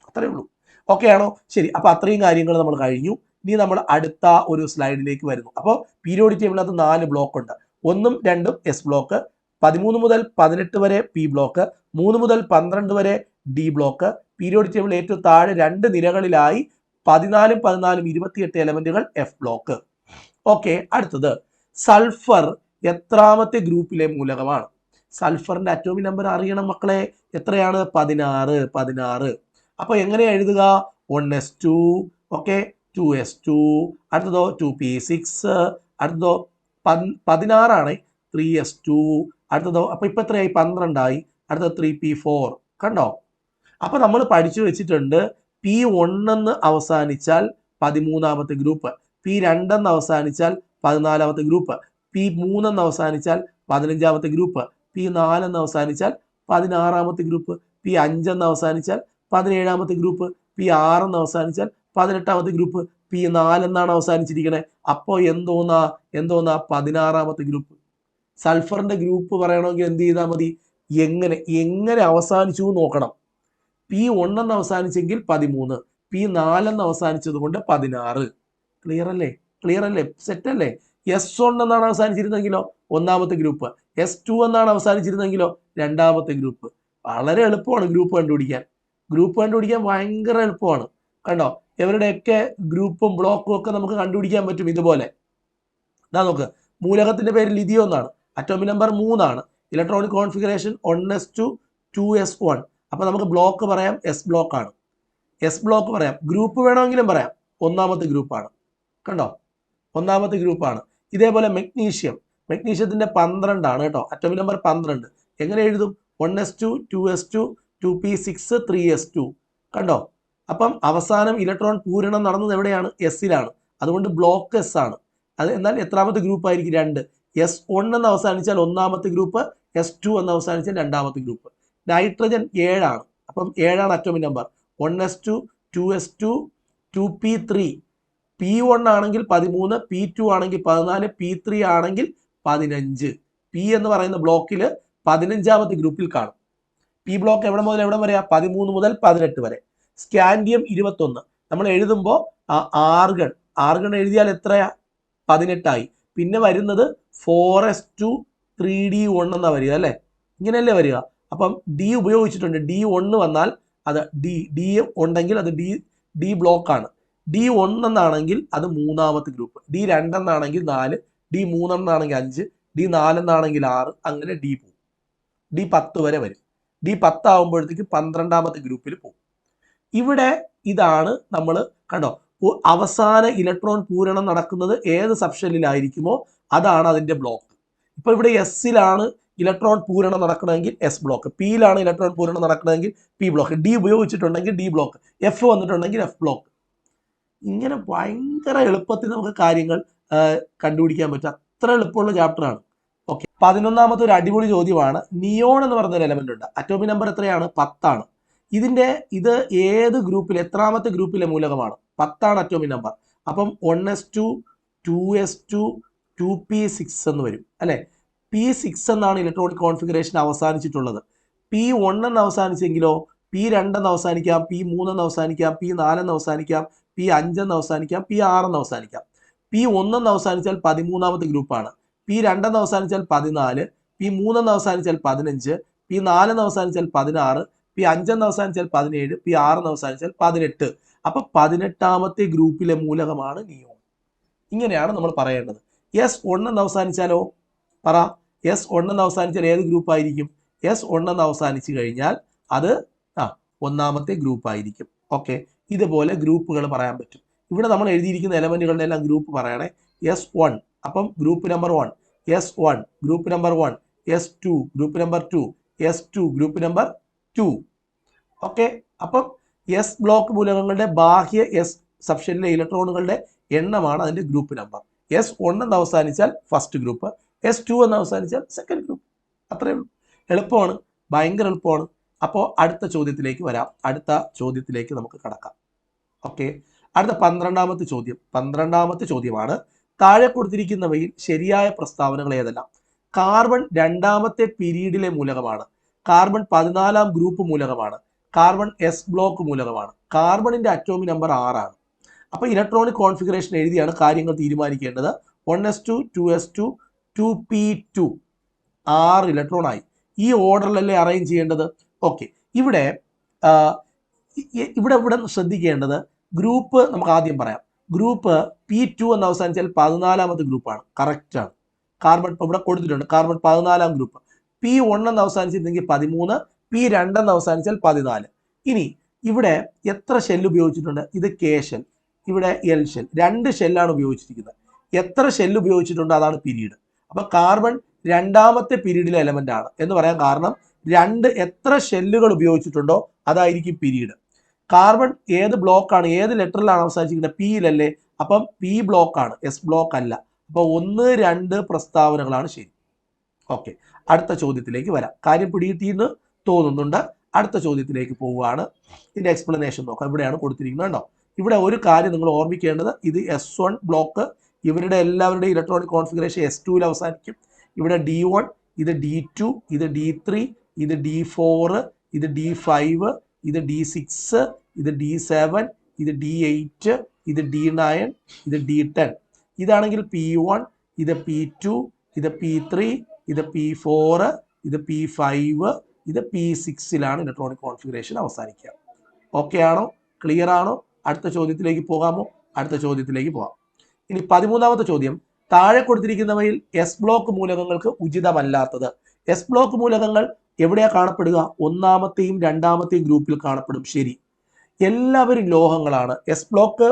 അത്രേ ഉള്ളൂ. ഓക്കെ ആണോ? ശരി, അപ്പൊ അത്രയും കാര്യങ്ങൾ നമ്മൾ കഴിഞ്ഞു. ഇനി നമ്മൾ അടുത്ത ഒരു സ്ലൈഡിലേക്ക് വരുന്നു. അപ്പോൾ പീരിയോഡിക് ടേബിളിനകത്ത് 4 ബ്ലോക്ക് ഉണ്ട്. 1ഉം 2ഉം എസ് ബ്ലോക്ക്, 13 മുതൽ 18 വരെ പി ബ്ലോക്ക്, 3 മുതൽ 12 വരെ ഡി ബ്ലോക്ക്. പീരിയോഡിക് ടേബിൾ ഏറ്റവും താഴെ 2 നിരകളിലായി 14ഉം 14ഉം 28 എലമെന്റുകൾ എഫ് ബ്ലോക്ക്. ഓക്കെ, അടുത്തത് സൾഫർ എത്രാമത്തെ ഗ്രൂപ്പിലെ മൂലകമാണ്? സൾഫറിന്റെ അറ്റോമിക് നമ്പർ അറിയണം മക്കളെ. എത്രയാണ്? 16. അപ്പൊ എങ്ങനെയാ എഴുതുക? 1s2, okay, 2s2, അടുത്തതോ 2p6, അടുത്തതോ 16 3s2, അടുത്തതോ അപ്പൊ ഇപ്പൊ എത്രയായി? 12 അടുത്തത് 3p4. കണ്ടോ? അപ്പൊ നമ്മൾ പഠിച്ചു വെച്ചിട്ടുണ്ട് P1 എന്ന് അവസാനിച്ചാൽ 13ാമത്തെ ഗ്രൂപ്പ്, P2 എന്ന് അവസാനിച്ചാൽ 14ാമത്തെ ഗ്രൂപ്പ്, P3 എന്ന് അവസാനിച്ചാൽ 15ാമത്തെ ഗ്രൂപ്പ്, P4 എന്ന് അവസാനിച്ചാൽ 16ാമത്തെ ഗ്രൂപ്പ്, P5 എന്ന് അവസാനിച്ചാൽ 17ാമത്തെ ഗ്രൂപ്പ്, P6 എന്ന് അവസാനിച്ചാൽ 18ാമത്തെ ഗ്രൂപ്പ്, P4 എന്നാണ് അവസാനിച്ചിരിക്കുന്നത്. അപ്പോൾ എന്തോന്നാ 16ാമത്തെ ഗ്രൂപ്പ്. സൾഫറിന്റെ ഗ്രൂപ്പ് പറയണമെങ്കിൽ എന്ത് ചെയ്താൽ മതി? എങ്ങനെ അവസാനിച്ചു നോക്കണം. P1 എന്ന് അവസാനിച്ചെങ്കിൽ 13, P4 എന്ന് അവസാനിച്ചത് കൊണ്ട് 16. ക്ലിയർ അല്ലേ? ക്ലിയർ അല്ലേ? സെറ്റ് അല്ലേ? S1 എന്നാണ് അവസാനിച്ചിരുന്നെങ്കിലോ ഒന്നാമത്തെ ഗ്രൂപ്പ്, S2 എന്നാണ് അവസാനിച്ചിരുന്നെങ്കിലോ രണ്ടാമത്തെ ഗ്രൂപ്പ്. വളരെ എളുപ്പമാണ് ഗ്രൂപ്പ് കണ്ടുപിടിക്കാൻ. ഗ്രൂപ്പ് കണ്ടുപിടിക്കാൻ ഭയങ്കര എളുപ്പമാണ്. കണ്ടോ, ഇവരുടെയൊക്കെ ഗ്രൂപ്പും ബ്ലോക്കും ഒക്കെ നമുക്ക് കണ്ടുപിടിക്കാൻ പറ്റും ഇതുപോലെ. ഇതാ നോക്ക്, മൂലകത്തിന്റെ പേര് ലിഥിയം എന്നാണ്, അറ്റോമിക് നമ്പർ 3 ആണ്, ഇലക്ട്രോണിക് കോൺഫിഗറേഷൻ 1s2 2s1. അപ്പൊ നമുക്ക് ബ്ലോക്ക് പറയാം എസ് ബ്ലോക്ക് ആണ്. എസ് ബ്ലോക്ക് പറയാം. ഗ്രൂപ്പ് വേണമെങ്കിലും പറയാം, ഒന്നാമത്തെ ഗ്രൂപ്പാണ്. കണ്ടോ, ഒന്നാമത്തെ ഗ്രൂപ്പാണ്. ഇതേപോലെ മെഗ്നീഷ്യത്തിന്റെ 12 ആണ് കേട്ടോ, അറ്റോമിക് നമ്പർ 12. എങ്ങനെ എഴുതും? 1s2 2s2 2p6 3s2. കണ്ടോ, അപ്പം അവസാനം ഇലക്ട്രോൺ പൂരണം നടന്നത് എവിടെയാണ്? എസ്സിലാണ്. അതുകൊണ്ട് ബ്ലോക്ക് എസ് ആണ്. അത് എന്നാൽ എത്രാമത്തെ ഗ്രൂപ്പ് ആയിരിക്കും? 2. S1 എന്ന് അവസാനിച്ചാൽ ഒന്നാമത്തെ ഗ്രൂപ്പ്, S2 എന്ന് അവസാനിച്ചാൽ രണ്ടാമത്തെ ഗ്രൂപ്പ്. നൈട്രജൻ 7 ആണ്. അപ്പം 7 ആണ് atomic number. 1s2 2s2 2p3. P1 ആണെങ്കിൽ 13, P2 ആണെങ്കിൽ 14, P3 ആണെങ്കിൽ 15. P എന്ന് പറയുന്ന ബ്ലോക്കിൽ 15ാമത്തെ ഗ്രൂപ്പിൽ കാണും. പി ബ്ലോക്ക് എവിടെ മുതൽ എവിടെ വരെയാ? 13 മുതൽ 18 വരെ. സ്കാൻഡിയം 21 നമ്മൾ എഴുതുമ്പോൾ ആർഗൺ എഴുതിയാൽ എത്രയാ? 18 ആയി. പിന്നെ വരുന്നത് 4s2 3d1 എന്നാ വരിക അല്ലേ? ഇങ്ങനെയല്ലേ വരിക? അപ്പം ഡി ഉപയോഗിച്ചിട്ടുണ്ട്. D1 വന്നാൽ അത് ഡി ഉണ്ടെങ്കിൽ അത് ഡി ബ്ലോക്ക് ആണ്. D1 എന്നാണെങ്കിൽ അത് മൂന്നാമത്തെ ഗ്രൂപ്പ്, D2 എന്നാണെങ്കിൽ 4, D3 എന്നാണെങ്കിൽ 5, D4 എന്നാണെങ്കിൽ 6, അങ്ങനെ ഡി പോകും. D10 വരെ വരും. D10 ആകുമ്പോഴത്തേക്ക് 12ാമത്തെ ഗ്രൂപ്പിൽ പോകും. ഇവിടെ ഇതാണ് നമ്മൾ കണ്ടോ, അവസാന ഇലക്ട്രോൺ പൂരണം നടക്കുന്നത് ഏത് സബ്ഷെല്ലിലായിരിക്കുമോ അതാണ് അതിന്റെ ബ്ലോക്ക്. ഇപ്പൊ ഇവിടെ എസ്സിലാണ് ഇലക്ട്രോൺ പൂരണം നടക്കണമെങ്കിൽ എസ് ബ്ലോക്ക്, പിയിലാണ് ഇലക്ട്രോൺ പൂരണം നടക്കണമെങ്കിൽ പി ബ്ലോക്ക്, ഡി ഉപയോഗിച്ചിട്ടുണ്ടെങ്കിൽ ഡി ബ്ലോക്ക്, എഫ് വന്നിട്ടുണ്ടെങ്കിൽ എഫ് ബ്ലോക്ക്. ഇങ്ങനെ ഭയങ്കര എളുപ്പത്തിൽ നമുക്ക് കാര്യങ്ങൾ കണ്ടുപിടിക്കാൻ പറ്റും. അത്ര എളുപ്പമുള്ള ചാപ്റ്ററാണ്. ഓക്കെ, 11ാമത്തെ ഒരു അടിപൊളി ചോദ്യമാണ്. നിയോൺ എന്ന് പറഞ്ഞൊരു എലമെന്റ് ഉണ്ട്. അറ്റോമിക് നമ്പർ എത്രയാണ്? 10 ആണ്. ഇത് ഏത് ഗ്രൂപ്പിൽ, എത്രാമത്തെ ഗ്രൂപ്പിലെ മൂലകമാണ്? 10 ആണ് അറ്റോമിക് നമ്പർ. അപ്പം 1s2 2s2 2p6 എന്ന് വരും അല്ലെ? P6 എന്നാണ് ഇലക്ട്രോണിക് കോൺഫിഗറേഷൻ അവസാനിച്ചിട്ടുള്ളത്. P1 എന്ന് അവസാനിച്ചെങ്കിലോ P2 എന്ന് അവസാനിക്കാം, P3 എന്ന് അവസാനിക്കാം, P4 എന്ന് അവസാനിക്കാം, P5 എന്ന് അവസാനിക്കാം, P6 എന്ന് അവസാനിക്കാം. P1 എന്ന് അവസാനിച്ചാൽ 13ാമത്തെ ഗ്രൂപ്പാണ്. P2 എന്ന് അവസാനിച്ചാൽ 14, P3 എന്ന് അവസാനിച്ചാൽ 15, P4 എന്ന് അവസാനിച്ചാൽ 16, P5 എന്ന് അവസാനിച്ചാൽ 17, P6 എന്ന് അവസാനിച്ചാൽ 18. അപ്പൊ 18ാമത്തെ ഗ്രൂപ്പിലെ മൂലകമാണ് നിയോൺ. ഇങ്ങനെയാണ് നമ്മൾ പറയേണ്ടത്. S1 എന്ന് അവസാനിച്ചാലോ? പറ, S1 എന്ന് അവസാനിച്ചാൽ ഏത് ഗ്രൂപ്പ് ആയിരിക്കും? S1 എന്ന് അവസാനിച്ചു കഴിഞ്ഞാൽ അത് ഒന്നാമത്തെ ഗ്രൂപ്പ് ആയിരിക്കും. ഓക്കെ, ഇതുപോലെ ഗ്രൂപ്പുകൾ പറയാൻ പറ്റും. ഇവിടെ നമ്മൾ എഴുതിയിരിക്കുന്ന എലമെന്റുകളുടെ എല്ലാം ഗ്രൂപ്പ് പറയണേ. S1 അപ്പം group number 1, S1 group number 1, S2 group number 2, S2 group number 2. Okay, അപ്പം എസ് ബ്ലോക്ക് മൂലകങ്ങളുടെ ബാഹ്യ എസ് സബ്ഷെല്ലിലെ ഇലക്ട്രോണുകളുടെ എണ്ണമാണ് അതിന്റെ ഗ്രൂപ്പ് നമ്പർ. S1 എന്ന് അവസാനിച്ചാൽ ഫസ്റ്റ് ഗ്രൂപ്പ്, S2 എന്ന് അവസാനിച്ചാൽ സെക്കൻഡ് ഗ്രൂപ്പ്. അത്രയേ ഉള്ളൂ. എളുപ്പമാണ്, ഭയങ്കര എളുപ്പമാണ്. അപ്പോൾ അടുത്ത ചോദ്യത്തിലേക്ക് വരാം. അടുത്ത ചോദ്യത്തിലേക്ക് നമുക്ക് കടക്കാം. ഓക്കെ, അടുത്ത 12ാമത്തെ ചോദ്യമാണ്. താഴെ കൊടുത്തിരിക്കുന്നവയിൽ ശരിയായ പ്രസ്താവനകൾ ഏതെല്ലാം? കാർബൺ 2ാമത്തെ പീരീഡിലെ മൂലകമാണ്. കാർബൺ 14ാം ഗ്രൂപ്പ് മൂലകമാണ്. കാർബൺ എസ് ബ്ലോക്ക് മൂലകമാണ്. കാർബണിന്റെ അറ്റോമിക് നമ്പർ 6 ആണ്. അപ്പൊ ഇലക്ട്രോണിക് കോൺഫിഗറേഷൻ എഴുതിയാണ് കാര്യങ്ങൾ തീരുമാനിക്കേണ്ടത്. 1s2 2s2 2p2 6 ഇലക്ട്രോൺ ആയി. ഈ ഓർഡറിലല്ലേ അറേഞ്ച് ചെയ്യേണ്ടത്? ഓക്കെ, ഇവിടെ ശ്രദ്ധിക്കേണ്ടത് ഗ്രൂപ്പ് നമുക്ക് ആദ്യം പറയാം. ഗ്രൂപ്പ് P2 എന്ന് അവസാനിച്ചാൽ 14ാമത്തെ ഗ്രൂപ്പാണ്. കറക്റ്റ് ആണ്. കാർബൺ ഇവിടെ കൊടുത്തിട്ടുണ്ട്, കാർബൺ 14ാം ഗ്രൂപ്പ്. P1 എന്ന് അവസാനിച്ചിരുന്നെങ്കിൽ 13, P2 എന്ന് അവസാനിച്ചാൽ 14. ഇനി ഇവിടെ എത്ര ഷെല്ല് ഉപയോഗിച്ചിട്ടുണ്ട്? ഇത് K ഷെൽ, ഇവിടെ L ഷെൽ, 2 ഷെല്ലാണ് ഉപയോഗിച്ചിരിക്കുന്നത്. എത്ര ഷെല്ല് ഉപയോഗിച്ചിട്ടുണ്ട് അതാണ് പീരീഡ്. അപ്പൊ കാർബൺ 2ാമത്തെ പീരീഡിലെ എലമെന്റ് ആണ് എന്ന് പറയാൻ കാരണം എത്ര ഷെല്ലുകൾ ഉപയോഗിച്ചിട്ടുണ്ടോ അതായിരിക്കും പീരീഡ്. കാർബൺ ഏത് ബ്ലോക്കാണ്, ഏത് ലെറ്ററിലാണ് അവസാനിച്ചിരിക്കുന്നത്? പിയിലല്ലേ. അപ്പം പി ബ്ലോക്ക് ആണ്, എസ് ബ്ലോക്ക് അല്ല. അപ്പൊ 1, 2 പ്രസ്താവനകളാണ് ശരി. ഓക്കെ, അടുത്ത ചോദ്യത്തിലേക്ക് വരാം. കാര്യം പിടികിട്ടിയെന്ന് തോന്നുന്നുണ്ട്. അടുത്ത ചോദ്യത്തിലേക്ക് പോവുകയാണ്. ഇതിന്റെ എക്സ്പ്ലനേഷൻ നോക്കാം. ഇവിടെയാണ് കൊടുത്തിരിക്കുന്നത് കേട്ടോ. ഇവിടെ ഒരു കാര്യം നിങ്ങൾ ഓർമ്മിക്കേണ്ടത്, ഇത് S1 ബ്ലോക്ക്, ഇവരുടെ എല്ലാവരുടെയും ഇലക്ട്രോണിക് കോൺഫിഗറേഷൻ S2ൽ അവസാനിക്കും. ഇവിടെ D1, ഇത് D2, ഇത് D3, ഇത് D4, ഇത് D5, ഇത് D6, ഇത് D7, ഇത് D8, ഇത് D9, ഇത് D10. ഇതാണെങ്കിൽ P1, ഇത് P2, ഇത് P3, ഇത് P4, ഇത് P5, ഇത് P6ലാണ് ഇലക്ട്രോണിക് കോൺഫിഗറേഷൻ അവസാനിക്കുക. ഓക്കെ ആണോ? ക്ലിയർ ആണോ? അടുത്ത ചോദ്യത്തിലേക്ക് പോകാമോ? അടുത്ത ചോദ്യത്തിലേക്ക് പോകാം. ഇനി 13ാമത്തെ ചോദ്യം, താഴെ കൊടുത്തിരിക്കുന്നവയിൽ എസ് ബ്ലോക്ക് മൂലകങ്ങൾക്ക് ഉചിതമല്ലാത്തത്. എസ് ബ്ലോക്ക് മൂലകങ്ങൾ എവിടെയാ കാണപ്പെടുക? ഒന്നാമത്തെയും രണ്ടാമത്തെയും ഗ്രൂപ്പിൽ കാണപ്പെടും. ശരി. എല്ലാവരും ലോഹങ്ങളാണ്. എസ് ബ്ലോക്ക്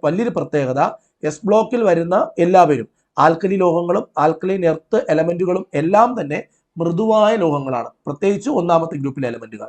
വലിയൊരു പ്രത്യേകത, എസ് ബ്ലോക്കിൽ വരുന്ന എല്ലാവരും ആൽക്കലി ലോഹങ്ങളും ആൽക്കലൈൻ എർത്ത് എലമെന്റുകളും എല്ലാം തന്നെ മൃദുവായ ലോഹങ്ങളാണ്, പ്രത്യേകിച്ച് ഒന്നാമത്തെ ഗ്രൂപ്പിലെ എലമെന്റുകൾ.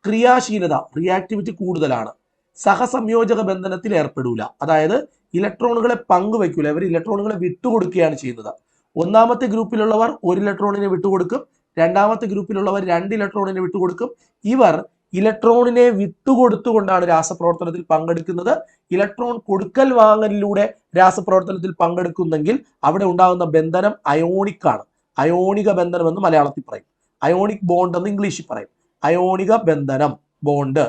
ക്രിയാശീലത, റിയാക്ടിവിറ്റി കൂടുതലാണ്. സഹസംയോജക ബന്ധനത്തിൽ ഏർപ്പെടൂല, അതായത് ഇലക്ട്രോണുകളെ പങ്കുവയ്ക്കൂല, ഇവർ ഇലക്ട്രോണുകളെ വിട്ടുകൊടുക്കുകയാണ് ചെയ്യുന്നത്. ഒന്നാമത്തെ ഗ്രൂപ്പിലുള്ളവർ 1 ഇലക്ട്രോണിനെ വിട്ടുകൊടുക്കും, രണ്ടാമത്തെ ഗ്രൂപ്പിലുള്ളവർ 2 ഇലക്ട്രോണിനെ വിട്ടുകൊടുക്കും. ഇവർ ഇലക്ട്രോണിനെ വിട്ടുകൊടുത്തുകൊണ്ടാണ് രാസപ്രവർത്തനത്തിൽ പങ്കെടുക്കുന്നത്. ഇലക്ട്രോൺ കൊടുക്കൽ വാങ്ങലിലൂടെ രാസപ്രവർത്തനത്തിൽ പങ്കെടുക്കുന്നെങ്കിൽ അവിടെ ഉണ്ടാകുന്ന ബന്ധനം അയോണിക് ആണ്. അയോണിക ബന്ധനം എന്ന് മലയാളത്തിൽ പറയും, അയോണിക് ബോണ്ട് എന്ന് ഇംഗ്ലീഷിൽ പറയും. അയോണിക ബന്ധനം, ബോണ്ട്.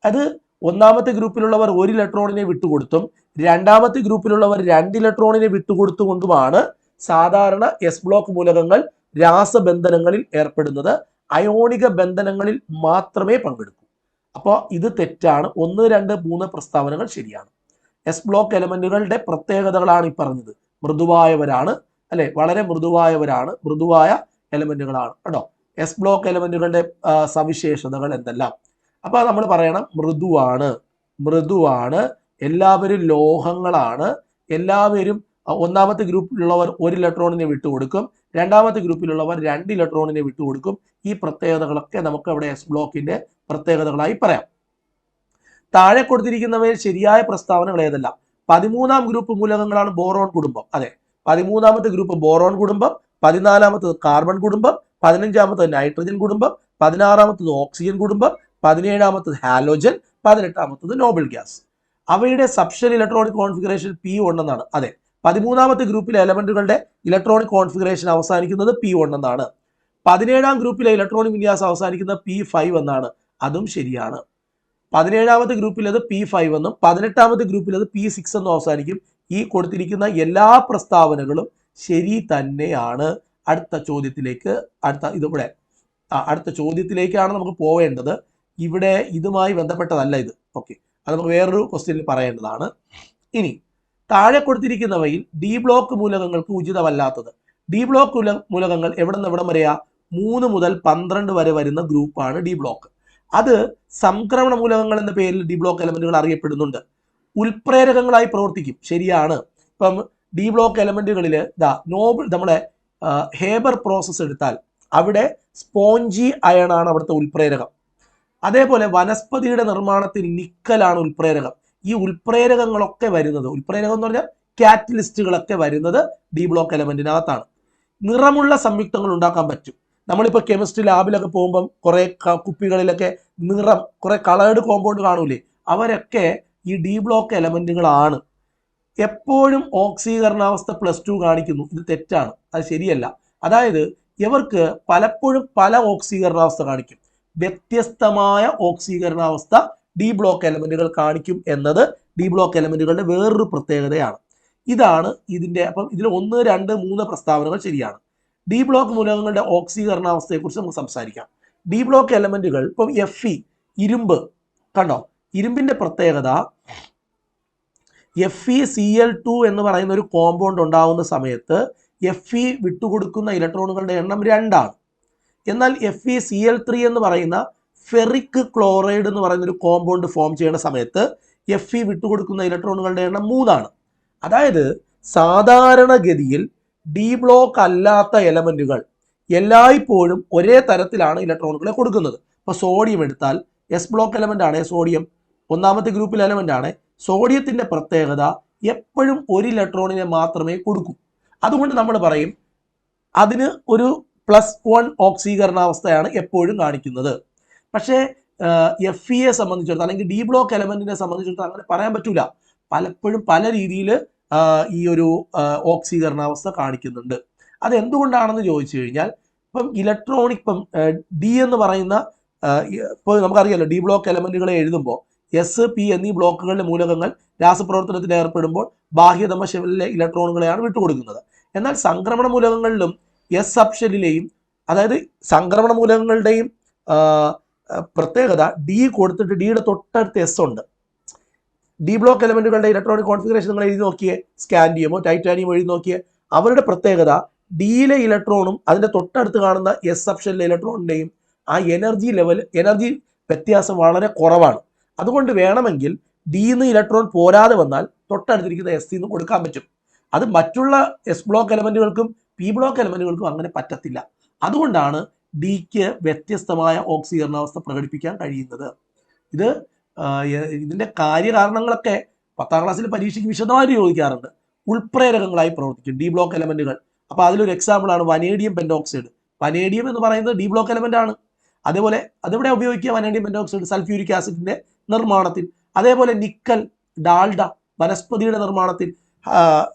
അത് ഒന്നാമത്തെ ഗ്രൂപ്പിലുള്ളവർ 1 ഇലക്ട്രോണിനെ വിട്ടുകൊടുത്തും രണ്ടാമത്തെ ഗ്രൂപ്പിലുള്ളവർ 2 ഇലക്ട്രോണിനെ വിട്ടുകൊടുത്തുകൊണ്ടുമാണ് സാധാരണ എസ് ബ്ലോക്ക് മൂലകങ്ങൾ രാസബന്ധനങ്ങളിൽ ഏർപ്പെടുന്നത്. അയോണിക ബന്ധനങ്ങളിൽ മാത്രമേ പങ്കെടുക്കൂ. അപ്പോൾ ഇത് തെറ്റാണ്. 1, 2, 3 പ്രസ്താവനകൾ ശരിയാണ്. എസ് ബ്ലോക്ക് എലമെന്റുകളുടെ പ്രത്യേകതകളാണ് ഈ പറഞ്ഞത്. മൃദുവായവരാണ്, അല്ലെ? വളരെ മൃദുവായവരാണ്, മൃദുവായ എലമെന്റുകളാണ് കേട്ടോ. എസ് ബ്ലോക്ക് എലമെന്റുകളുടെ സവിശേഷതകൾ എന്തെല്ലാം? അപ്പൊ നമ്മൾ പറയണം, മൃദുവാണ്, എല്ലാവരും ലോഹങ്ങളാണ്, എല്ലാവരും ഒന്നാമത്തെ ഗ്രൂപ്പിലുള്ളവർ 1 ഇലക്ട്രോണിനെ വിട്ടുകൊടുക്കും, രണ്ടാമത്തെ ഗ്രൂപ്പിലുള്ളവർ 2 ഇലക്ട്രോണിനെ വിട്ടുകൊടുക്കും. ഈ പ്രത്യേകതകളൊക്കെ നമുക്ക് അവിടെ എസ് ബ്ലോക്കിന്റെ പ്രത്യേകതകളായി പറയാം. താഴെ കൊടുത്തിരിക്കുന്നവയിൽ ശരിയായ പ്രസ്താവനകൾ ഏതെല്ലാം? 13ാം ഗ്രൂപ്പ് മൂലകങ്ങളാണ് ബോറോൺ കുടുംബം. അതെ, 13ാമത്തെ ഗ്രൂപ്പ് ബോറോൺ കുടുംബം, 14ാമത്തത് കാർബൺ കുടുംബം, 15ാമത്തത് നൈട്രജൻ കുടുംബം, 16ാമത്തത് ഓക്സിജൻ കുടുംബം, 17ാമത്തത് ഹാലോജൻ, 18ാമത്തത് നോബിൾ ഗ്യാസ്. അവയുടെ സബ്ഷെൽ ഇലക്ട്രോണിക് കോൺഫിഗറേഷൻ P1 എന്നാണ്. അതെ, 13ാമത്തെ ഗ്രൂപ്പിലെ എലമെന്റുകളുടെ ഇലക്ട്രോണിക് കോൺഫിഗറേഷൻ അവസാനിക്കുന്നത് P1 എന്നാണ്. 17ാം ഗ്രൂപ്പിലെ ഇലക്ട്രോണിക് വിന്യാസം അവസാനിക്കുന്നത് P5 എന്നാണ്. അതും ശരിയാണ്. 17ാമത്തെ ഗ്രൂപ്പിൽ അത് P5 എന്നും 18ാമത്തെ ഗ്രൂപ്പിൽ അത് P6 എന്നും അവസാനിക്കും. ഈ കൊടുത്തിരിക്കുന്ന എല്ലാ പ്രസ്താവനകളും ശരി തന്നെയാണ്. അടുത്ത ചോദ്യത്തിലേക്ക്, അടുത്ത ചോദ്യത്തിലേക്കാണ് നമുക്ക് പോവേണ്ടത്. ഇവിടെ ഇതുമായി ബന്ധപ്പെട്ടതല്ല ഇത്. ഓക്കെ, അത് നമുക്ക് വേറൊരു ക്വസ്റ്റ്യനിൽ പറയേണ്ടതാണ്. ഇനി താഴെ കൊടുത്തിരിക്കുന്നവയിൽ ഡി ബ്ലോക്ക് മൂലകങ്ങൾക്ക് ഉചിതമല്ലാത്തത്. ഡി ബ്ലോക്ക് മൂലകങ്ങൾ എവിടെ നിന്ന് എവിടം വരെയാ? 3 മുതൽ 12 വരെ വരുന്ന ഗ്രൂപ്പാണ് ഡി ബ്ലോക്ക്. അത് സംക്രമണ മൂലകങ്ങൾ എന്ന പേരിൽ ഡി ബ്ലോക്ക് എലമെന്റുകൾ അറിയപ്പെടുന്നുണ്ട്. ഉൽപ്രേരകങ്ങളായി പ്രവർത്തിക്കും, ശരിയാണ്. ഇപ്പം ഡി ബ്ലോക്ക് എലമെന്റുകളിൽ നമ്മുടെ ഹേബർ പ്രോസസ് എടുത്താൽ അവിടെ സ്പോഞ്ചി അയൺ ആണ് അവിടുത്തെ ഉൽപ്രേരകം. അതേപോലെ വനസ്പതിയുടെ നിർമ്മാണത്തിന് നിക്കലാണ് ഉൽപ്രേരകം. ഈ ഉൽപ്രേരകങ്ങളൊക്കെ വരുന്നത്, ഉൽപ്രേരകം എന്ന് പറഞ്ഞാൽ കാറ്റലിസ്റ്റുകളൊക്കെ വരുന്നത് ഡി ബ്ലോക്ക് എലമെന്റിനകത്താണ്. നിറമുള്ള സംയുക്തങ്ങൾ ഉണ്ടാക്കാൻ പറ്റും. നമ്മളിപ്പോൾ കെമിസ്ട്രി ലാബിലൊക്കെ പോകുമ്പം കുറെ കുപ്പികളിലൊക്കെ നിറം, കുറെ കളേർഡ് കോമ്പൗണ്ട് കാണൂലേ, അവരൊക്കെ ഈ ഡി ബ്ലോക്ക് എലമെന്റുകളാണ്. എപ്പോഴും ഓക്സീകരണാവസ്ഥ +2 കാണിക്കുന്നു, ഇത് തെറ്റാണ്, അത് ശരിയല്ല. അതായത് ഇവർക്ക് പലപ്പോഴും പല ഓക്സീകരണാവസ്ഥ കാണിക്കും, വ്യത്യസ്തമായ ഓക്സീകരണാവസ്ഥ ഡി ബ്ലോക്ക് എലമെന്റുകൾ കാണിക്കും എന്നത് ഡി ബ്ലോക്ക് എലമെന്റുകളുടെ വേറൊരു പ്രത്യേകതയാണ്. ഇതാണ് ഇതിന്റെ. അപ്പം ഇതിൽ 1, 2, 3 പ്രസ്താവനകൾ ശരിയാണ്. ഡി ബ്ലോക്ക് മൂലകങ്ങളുടെ ഓക്സീകരണാവസ്ഥയെക്കുറിച്ച് നമുക്ക് സംസാരിക്കാം. ഡി ബ്ലോക്ക് എലമെന്റുകൾ ഇപ്പം Fe, ഇരുമ്പ് കണ്ടോ, ഇരുമ്പിന്റെ പ്രത്യേകത FeCl2 എന്ന് പറയുന്ന ഒരു കോമ്പൗണ്ട് ഉണ്ടാകുന്ന സമയത്ത് Fe വിട്ടുകൊടുക്കുന്ന ഇലക്ട്രോണുകളുടെ എണ്ണം 2 ആണ്. എന്നാൽ FeCl3 എന്ന് പറയുന്ന ഫെറിക് ക്ലോറൈഡ് എന്ന് പറയുന്ന ഒരു കോമ്പൗണ്ട് ഫോം ചെയ്യുന്ന സമയത്ത് Fe വിട്ടുകൊടുക്കുന്ന ഇലക്ട്രോണുകളുടെ എണ്ണം 3 ആണ്. അതായത് സാധാരണഗതിയിൽ ഡി ബ്ലോക്ക് അല്ലാത്ത എലമെന്റുകൾ എല്ലായ്പ്പോഴും ഒരേ തരത്തിലാണ് ഇലക്ട്രോണുകളെ കൊടുക്കുന്നത്. ഇപ്പോൾ സോഡിയം എടുത്താൽ എസ് ബ്ലോക്ക് എലമെന്റ് ആണ് സോഡിയം, ഒന്നാമത്തെ ഗ്രൂപ്പിൽ എലമെന്റ് ആണ്. സോഡിയത്തിന്റെ പ്രത്യേകത എപ്പോഴും 1 ഇലക്ട്രോണിനെ മാത്രമേ കൊടുക്കൂ. അതുകൊണ്ട് നമ്മൾ പറയും അതിന് ഒരു +1 ഓക്സീകരണാവസ്ഥയാണ് എപ്പോഴും കാണിക്കുന്നത്. പക്ഷേ Fe സംബന്ധിച്ചിടത്തോളം അല്ലെങ്കിൽ ഡി ബ്ലോക്ക് എലമെന്റിനെ സംബന്ധിച്ചിടത്തോളം അങ്ങനെ പറയാൻ പറ്റൂല. പലപ്പോഴും പല രീതിയിൽ ഈ ഒരു ഓക്സീകരണാവസ്ഥ കാണിക്കുന്നുണ്ട്. അത് എന്തുകൊണ്ടാണെന്ന് ചോദിച്ചു കഴിഞ്ഞാൽ, ഇപ്പം ഇലക്ട്രോണിക്, ഇപ്പം ഡി എന്ന് പറയുന്ന, ഇപ്പോൾ നമുക്കറിയാലോ ഡി ബ്ലോക്ക് എലമെന്റുകളെ എഴുതുമ്പോൾ SP എന്നീ ബ്ലോക്കുകളിലെ മൂലകങ്ങൾ രാസപ്രവർത്തനത്തിൽ ഏർപ്പെടുമ്പോൾ ബാഹ്യതമ ഷെല്ലിലെ ഇലക്ട്രോണുകളെയാണ് വിട്ടുകൊടുക്കുന്നത്. എന്നാൽ സംക്രമണ മൂലകങ്ങളിലും S സബ്ഷെല്ലിലെയും, അതായത് സംക്രമണ മൂലകങ്ങളുടെയും പ്രത്യേകത ഡി കൊടുത്തിട്ട് ഡിയുടെ തൊട്ടടുത്ത് S ഉണ്ട്. ഡി ബ്ലോക്ക് എലമെന്റുകളുടെ ഇലക്ട്രോണിക് കോൺഫിഗറേഷൻ നിങ്ങൾ എഴുതി നോക്കിയേ, സ്കാൻഡിയമോ ടൈറ്റാനിയമോ എഴുതി നോക്കിയേ. അവരുടെ പ്രത്യേകത ഡിയിലെ ഇലക്ട്രോണും അതിന്റെ തൊട്ടടുത്ത് കാണുന്ന S സബ്ഷെല്ലിലെ ഇലക്ട്രോണിന്റെയും ആ എനർജി വ്യത്യാസം വളരെ കുറവാണ്. അതുകൊണ്ട് വേണമെങ്കിൽ ഡിന്ന് ഇലക്ട്രോൺ പോരാതെ വന്നാൽ തൊട്ടടുത്തിരിക്കുന്ന S നിന്ന് കൊടുക്കാൻ പറ്റും. അത് മറ്റുള്ള S ബ്ലോക്ക് എലമെന്റുകൾക്കും P ബ്ലോക്ക് എലമെന്റുകൾക്കും അങ്ങനെ പറ്റത്തില്ല. അതുകൊണ്ടാണ് ഡിക്ക് വ്യത്യസ്തമായ ഓക്സീകരണാവസ്ഥ പ്രകടിപ്പിക്കാൻ കഴിയുന്നത്. ഇതിന്റെ കാര്യകാരണങ്ങളൊക്കെ 10ാം ക്ലാസ്സിൽ പരീക്ഷയ്ക്ക് വിശദമായിട്ട് ചോദിക്കാറുണ്ട്. ഉൾപ്രേരകങ്ങളായി പ്രവർത്തിക്കും ഡി ബ്ലോക്ക് എലമെന്റുകൾ. അപ്പോൾ അതിലൊരു എക്സാമ്പിൾ ആണ് വനേഡിയം പെന്റോക്സൈഡ്. വനേഡിയം എന്ന് പറയുന്നത് ഡി ബ്ലോക്ക് എലമെന്റ് ആണ്. അതേപോലെ അതെവിടെ ഉപയോഗിക്കുക? വനേഡിയം പെന്റോക്സൈഡ് സൾഫ്യൂരിക് ആസിഡിന്റെ നിർമ്മാണത്തിൽ. അതേപോലെ നിക്കൽ, ഡാൽഡ വനസ്പതിയുടെ നിർമ്മാണത്തിൽ.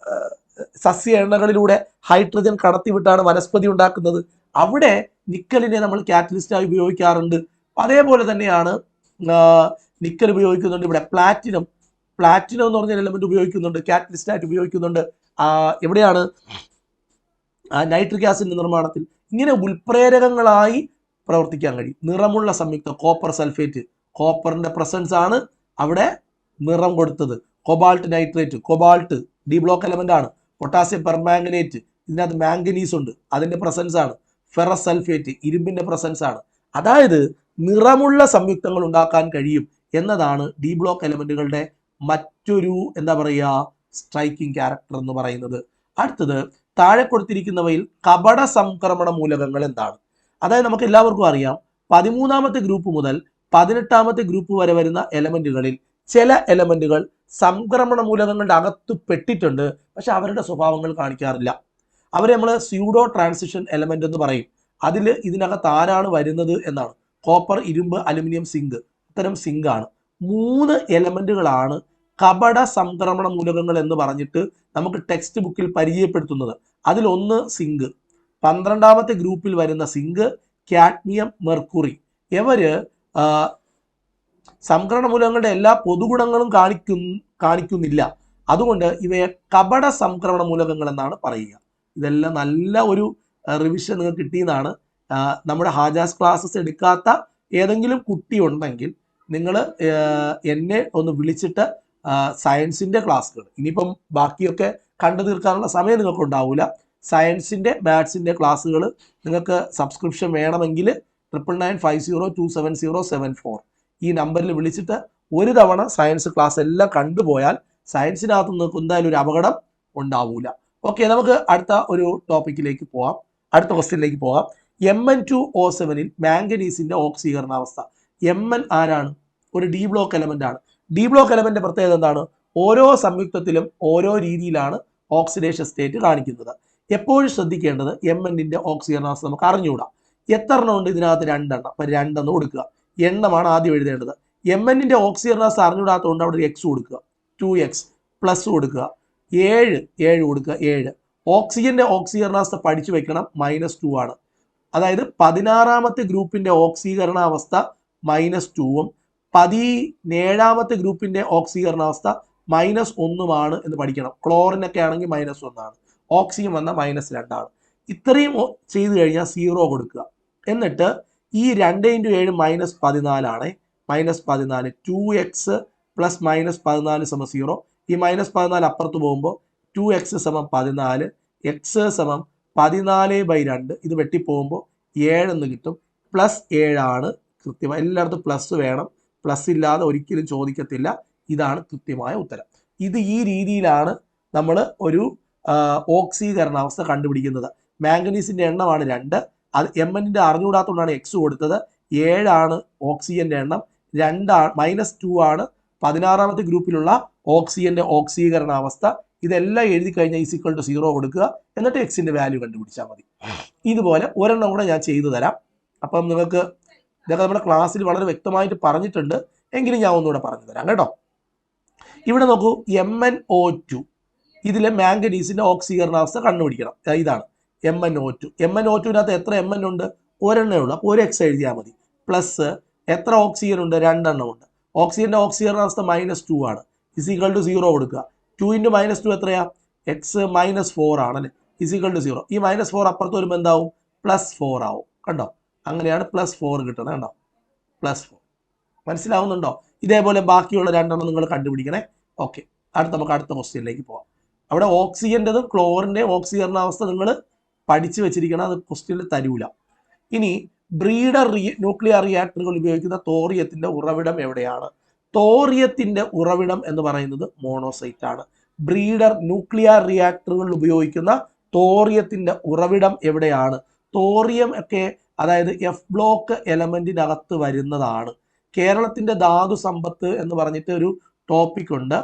സസ്യ എണ്ണകളിലൂടെ ഹൈഡ്രജൻ കടത്തിവിട്ടാണ് വനസ്പതി ഉണ്ടാക്കുന്നത്. അവിടെ നിക്കലിനെ നമ്മൾ കാറ്റലിസ്റ്റായി ഉപയോഗിക്കാറുണ്ട്. അതേപോലെ തന്നെയാണ് നിക്കൽ ഉപയോഗിക്കുന്നുണ്ട്. ഇവിടെ പ്ലാറ്റിനം എന്ന് പറഞ്ഞ എലമെന്റ് ഉപയോഗിക്കുന്നുണ്ട്, കാറ്റലിസ്റ്റായിട്ട് ഉപയോഗിക്കുന്നുണ്ട്. എവിടെയാണ്? നൈട്രിക് ആസിഡിന്റെ നിർമ്മാണത്തിൽ. ഇങ്ങനെ ഉൾപ്രേരകങ്ങളായി പ്രവർത്തിക്കാൻ കഴിയും. നിറമുള്ള സംയുക്തം കോപ്പർ സൾഫേറ്റ്, കോപ്പറിന്റെ പ്രസൻസ് ആണ് അവിടെ നിറം കൊടുത്തത്. Cobalt nitrate, cobalt D block element ആണ്. പൊട്ടാസ്യം പെർമാംഗനേറ്റ്, ഇതിനകത്ത് മാംഗനീസ് ഉണ്ട്, അതിന്റെ പ്രസൻസ് ആണ്. ഫെറസ് സൾഫേറ്റ് ഇരുമ്പിന്റെ പ്രസൻസ് ആണ്. അതായത് നിറമുള്ള സംയുക്തങ്ങൾ ഉണ്ടാക്കാൻ കഴിയും എന്നതാണ് ഡി ബ്ലോക്ക് എലമെന്റുകളുടെ മറ്റൊരു സ്ട്രൈക്കിംഗ് ക്യാരക്ടർ എന്ന് പറയുന്നത്. അടുത്തത്, താഴെ കൊടുത്തിരിക്കുന്നവയിൽ കപട സംക്രമണ മൂലകങ്ങൾ എന്താണ്? അതായത് നമുക്ക് എല്ലാവർക്കും അറിയാം 13ാമത്തെ ഗ്രൂപ്പ് മുതൽ 18ാമത്തെ ഗ്രൂപ്പ് വരെ വരുന്ന എലമെന്റുകളിൽ ചില എലമെന്റുകൾ സംക്രമണ മൂലകങ്ങളുടെ അകത്ത് പെട്ടിട്ടുണ്ട്, പക്ഷെ അവരുടെ സ്വഭാവങ്ങൾ കാണിക്കാറില്ല. അവരെ നമ്മൾ സ്യൂഡോ ട്രാൻസിഷൻ എലമെന്റ് എന്ന് പറയും. ഇതിനകത്ത് ആരാണ് വരുന്നത് എന്നാണ്. കോപ്പർ, ഇരുമ്പ്, അലുമിനിയം, സിങ്ക്. ഇത്തരം സിങ്ക് ആണ്. 3 എലമെന്റുകളാണ് കപട സംക്രമണ മൂലകങ്ങൾ എന്ന് പറഞ്ഞിട്ട് നമുക്ക് ടെക്സ്റ്റ് ബുക്കിൽ പരിചയപ്പെടുത്തുന്നത്. അതിലൊന്ന് സിങ്ക്. 12ാമത്തെ ഗ്രൂപ്പിൽ വരുന്ന സിങ്ക്, കാഡ്മിയം, മെർക്കുറി. ഇവര് സംക്രമണ മൂലകങ്ങളുടെ എല്ലാ പൊതുഗുണങ്ങളും കാണിക്കുന്നില്ല. അതുകൊണ്ട് ഇവയെ കപട സംക്രമണ മൂലകങ്ങൾ എന്നാണ് പറയുക. ഇതെല്ലാം നല്ല ഒരു റിവിഷൻ നിങ്ങൾക്ക് കിട്ടിയതാണ്. നമ്മുടെ ഹാജാസ് ക്ലാസ്സസ് എടുക്കാത്ത ഏതെങ്കിലും കുട്ടി ഉണ്ടെങ്കിൽ നിങ്ങൾ എന്നെ ഒന്ന് വിളിച്ചിട്ട് സയൻസിൻ്റെ ക്ലാസ്സുകൾ, ഇനിയിപ്പം ബാക്കിയൊക്കെ കണ്ടു തീർക്കാനുള്ള സമയം നിങ്ങൾക്ക് ഉണ്ടാവില്ല, സയൻസിൻ്റെ മാത്സിൻ്റെ ക്ലാസ്സുകൾ നിങ്ങൾക്ക് സബ്സ്ക്രിപ്ഷൻ വേണമെങ്കിൽ 9995027074 ഈ നമ്പറിൽ വിളിച്ചിട്ട് ഒരു തവണ സയൻസ് ക്ലാസ് എല്ലാം കണ്ടുപോയാൽ സയൻസിനകത്ത് നിങ്ങൾക്ക് എന്തായാലും ഒരു അപകടം ഉണ്ടാവില്ല. ഓക്കെ, നമുക്ക് അടുത്ത ഒരു ടോപ്പിക്കിലേക്ക് പോവാം. അടുത്ത ക്വസ്റ്റ്യനിലേക്ക് പോകാം. Mn2O7 മാംഗനീസിന്റെ ഓക്സീകരണാവസ്ഥ. Mn ആരാണ്? ഒരു ഡി ബ്ലോക്ക് എലമെന്റ് ആണ്. ഡി ബ്ലോക്ക് എലമെന്റ് പ്രത്യേകത എന്താണ്? ഓരോ സംയുക്തത്തിലും ഓരോ രീതിയിലാണ് ഓക്സിഡേഷൻ സ്റ്റേറ്റ് കാണിക്കുന്നത്. എപ്പോഴും ശ്രദ്ധിക്കേണ്ടത് Mnന്റെ ഓക്സീകരണാവസ്ഥ നമുക്ക് അറിഞ്ഞുകൂടാ. എത്ര എണ്ണം ഉണ്ട് ഇതിനകത്ത്? 2 എണ്ണം. അപ്പൊ 2 എന്ന് കൊടുക്കുക. എണ്ണമാണ് ആദ്യം എഴുതേണ്ടത്. Mnന്റെ ഓക്സീകരണാവസ്ഥ അറിഞ്ഞുകൂടാത്തതുകൊണ്ട് അവിടെ ഒരു എക്സ് കൊടുക്കുക. 2x പ്ലസ് കൊടുക്കുക. 7 കൊടുക്കുക. 7. ഓക്സിജന്റെ ഓക്സീകരണാവസ്ഥ പഠിച്ചു വെക്കണം, -2 ആണ്. അതായത് 16ാമത്തെ ഗ്രൂപ്പിന്റെ ഓക്സീകരണാവസ്ഥ -2ഉം 17ാമത്തെ ഗ്രൂപ്പിന്റെ ഓക്സീകരണാവസ്ഥ -1 എന്ന് പഠിക്കണം. ക്ലോറിനൊക്കെ ആണെങ്കിൽ -1 ആണ്. ഓക്സിജൻ വന്ന -2 ആണ്. ഇത്രയും ചെയ്തു കഴിഞ്ഞാൽ 0 കൊടുക്കുക. എന്നിട്ട് ഈ 2 × 7 -14 ആണ്. -14 2x പ്ലസ് -14 = 0. ഈ -14 അപ്പുറത്ത് പോകുമ്പോൾ 2x = 14, x = 14/2. ഇത് വെട്ടിപ്പോകുമ്പോൾ 7 എന്ന് കിട്ടും. +7 ആണ് കൃത്യമായി. എല്ലായിടത്തും പ്ലസ് വേണം. പ്ലസ് ഇല്ലാതെ ഒരിക്കലും ചോദിക്കത്തില്ല. ഇതാണ് കൃത്യമായ ഉത്തരം. ഈ രീതിയിലാണ് നമ്മൾ ഒരു ഓക്സീകരണാവസ്ഥ കണ്ടുപിടിക്കുന്നത്. മാംഗനീസിന്റെ എണ്ണമാണ് 2. അത് Mnന്റെ അറിഞ്ഞുകൂടാത്തതുകൊണ്ടാണ് x കൊടുത്തത്. 7 ആണ് ഓക്സിജന്റെ എണ്ണം. -2 ആണ് 16ാമത്തെ ഗ്രൂപ്പിലുള്ള ഓക്സിജന്റെ ഓക്സീകരണാവസ്ഥ. ഇതെല്ലാം എഴുതി കഴിഞ്ഞാൽ =0 കൊടുക്കുക. എന്നിട്ട് എക്സിന്റെ വാല്യൂ കണ്ടുപിടിച്ചാൽ മതി. ഇതുപോലെ ഒരെണ്ണം കൂടെ ഞാൻ ചെയ്തു തരാം. അപ്പം നിങ്ങൾക്ക് ഇതൊക്കെ നമ്മുടെ ക്ലാസ്സിൽ വളരെ വ്യക്തമായിട്ട് പറഞ്ഞിട്ടുണ്ട്, എങ്കിലും ഞാൻ ഒന്നുകൂടെ പറഞ്ഞു തരാം കേട്ടോ. ഇവിടെ നോക്കൂ, MnO2 ഇതിലെ മാംഗനീസിന്റെ ഓക്സീകരണാവസ്ഥ കണ്ടുപിടിക്കണം. ഇതാണ് MnO2. MnO2വിനകത്ത് എത്ര Mn ഉണ്ട്? ഒരെണ്ണേ ഉള്ളൂ. അപ്പോൾ ഒരു എക്സ് എഴുതിയാൽ മതി. പ്ലസ് എത്ര ഓക്സിജൻ ഉണ്ട്? 2 എണ്ണം ഉണ്ട്. ഓക്സിജന്റെ ഓക്സിജനാവസ്ഥ -2 ആണ്. = 0 കൊടുക്കുക. 2 × -2 എത്രയാ? x -4 ആണല്ലേ. = 0. ഈ -4 അപ്പുറത്ത് വരുമ്പോൾ എന്താവും? +4 ആവും. കണ്ടോ? അങ്ങനെയാണ് +4 കിട്ടുന്നത്. കണ്ടോ? +4. മനസ്സിലാവുന്നുണ്ടോ? ഇതേപോലെ ബാക്കിയുള്ള രണ്ടെണ്ണം നിങ്ങൾ കണ്ടുപിടിക്കണേ. ഓക്കെ, നമുക്ക് അടുത്ത ക്വസ്റ്റ്യനിലേക്ക് പോവാം. അവിടെ ഓക്സിജൻ്റെതും ക്ലോറിൻ്റെയും ഓക്സിജനാവസ്ഥ നിങ്ങൾ പഠിച്ചു വെച്ചിരിക്കണം. അത് ക്വസ്റ്റ്യനിൽ തരൂല. ഇനി ബ്രീഡർ ന്യൂക്ലിയർ റിയാക്ടറുകൾ ഉപയോഗിക്കുന്ന തോറിയത്തിന്റെ ഉറവിടം എവിടെയാണ്? തോറിയത്തിന്റെ ഉറവിടം എന്ന് പറയുന്നത് മോണോസൈറ്റ് ആണ്. ബ്രീഡർ ന്യൂക്ലിയർ റിയാക്ടറുകൾ ഉപയോഗിക്കുന്ന തോറിയത്തിന്റെ ഉറവിടം എവിടെയാണ്? തോറിയം ഒക്കെ അതായത് എഫ് ബ്ലോക്ക് എലമെന്റിനകത്ത് വരുന്നതാണ്. കേരളത്തിന്റെ ധാതു സമ്പത്ത് എന്ന് പറഞ്ഞിട്ട് ഒരു ടോപ്പിക് ഉണ്ട്.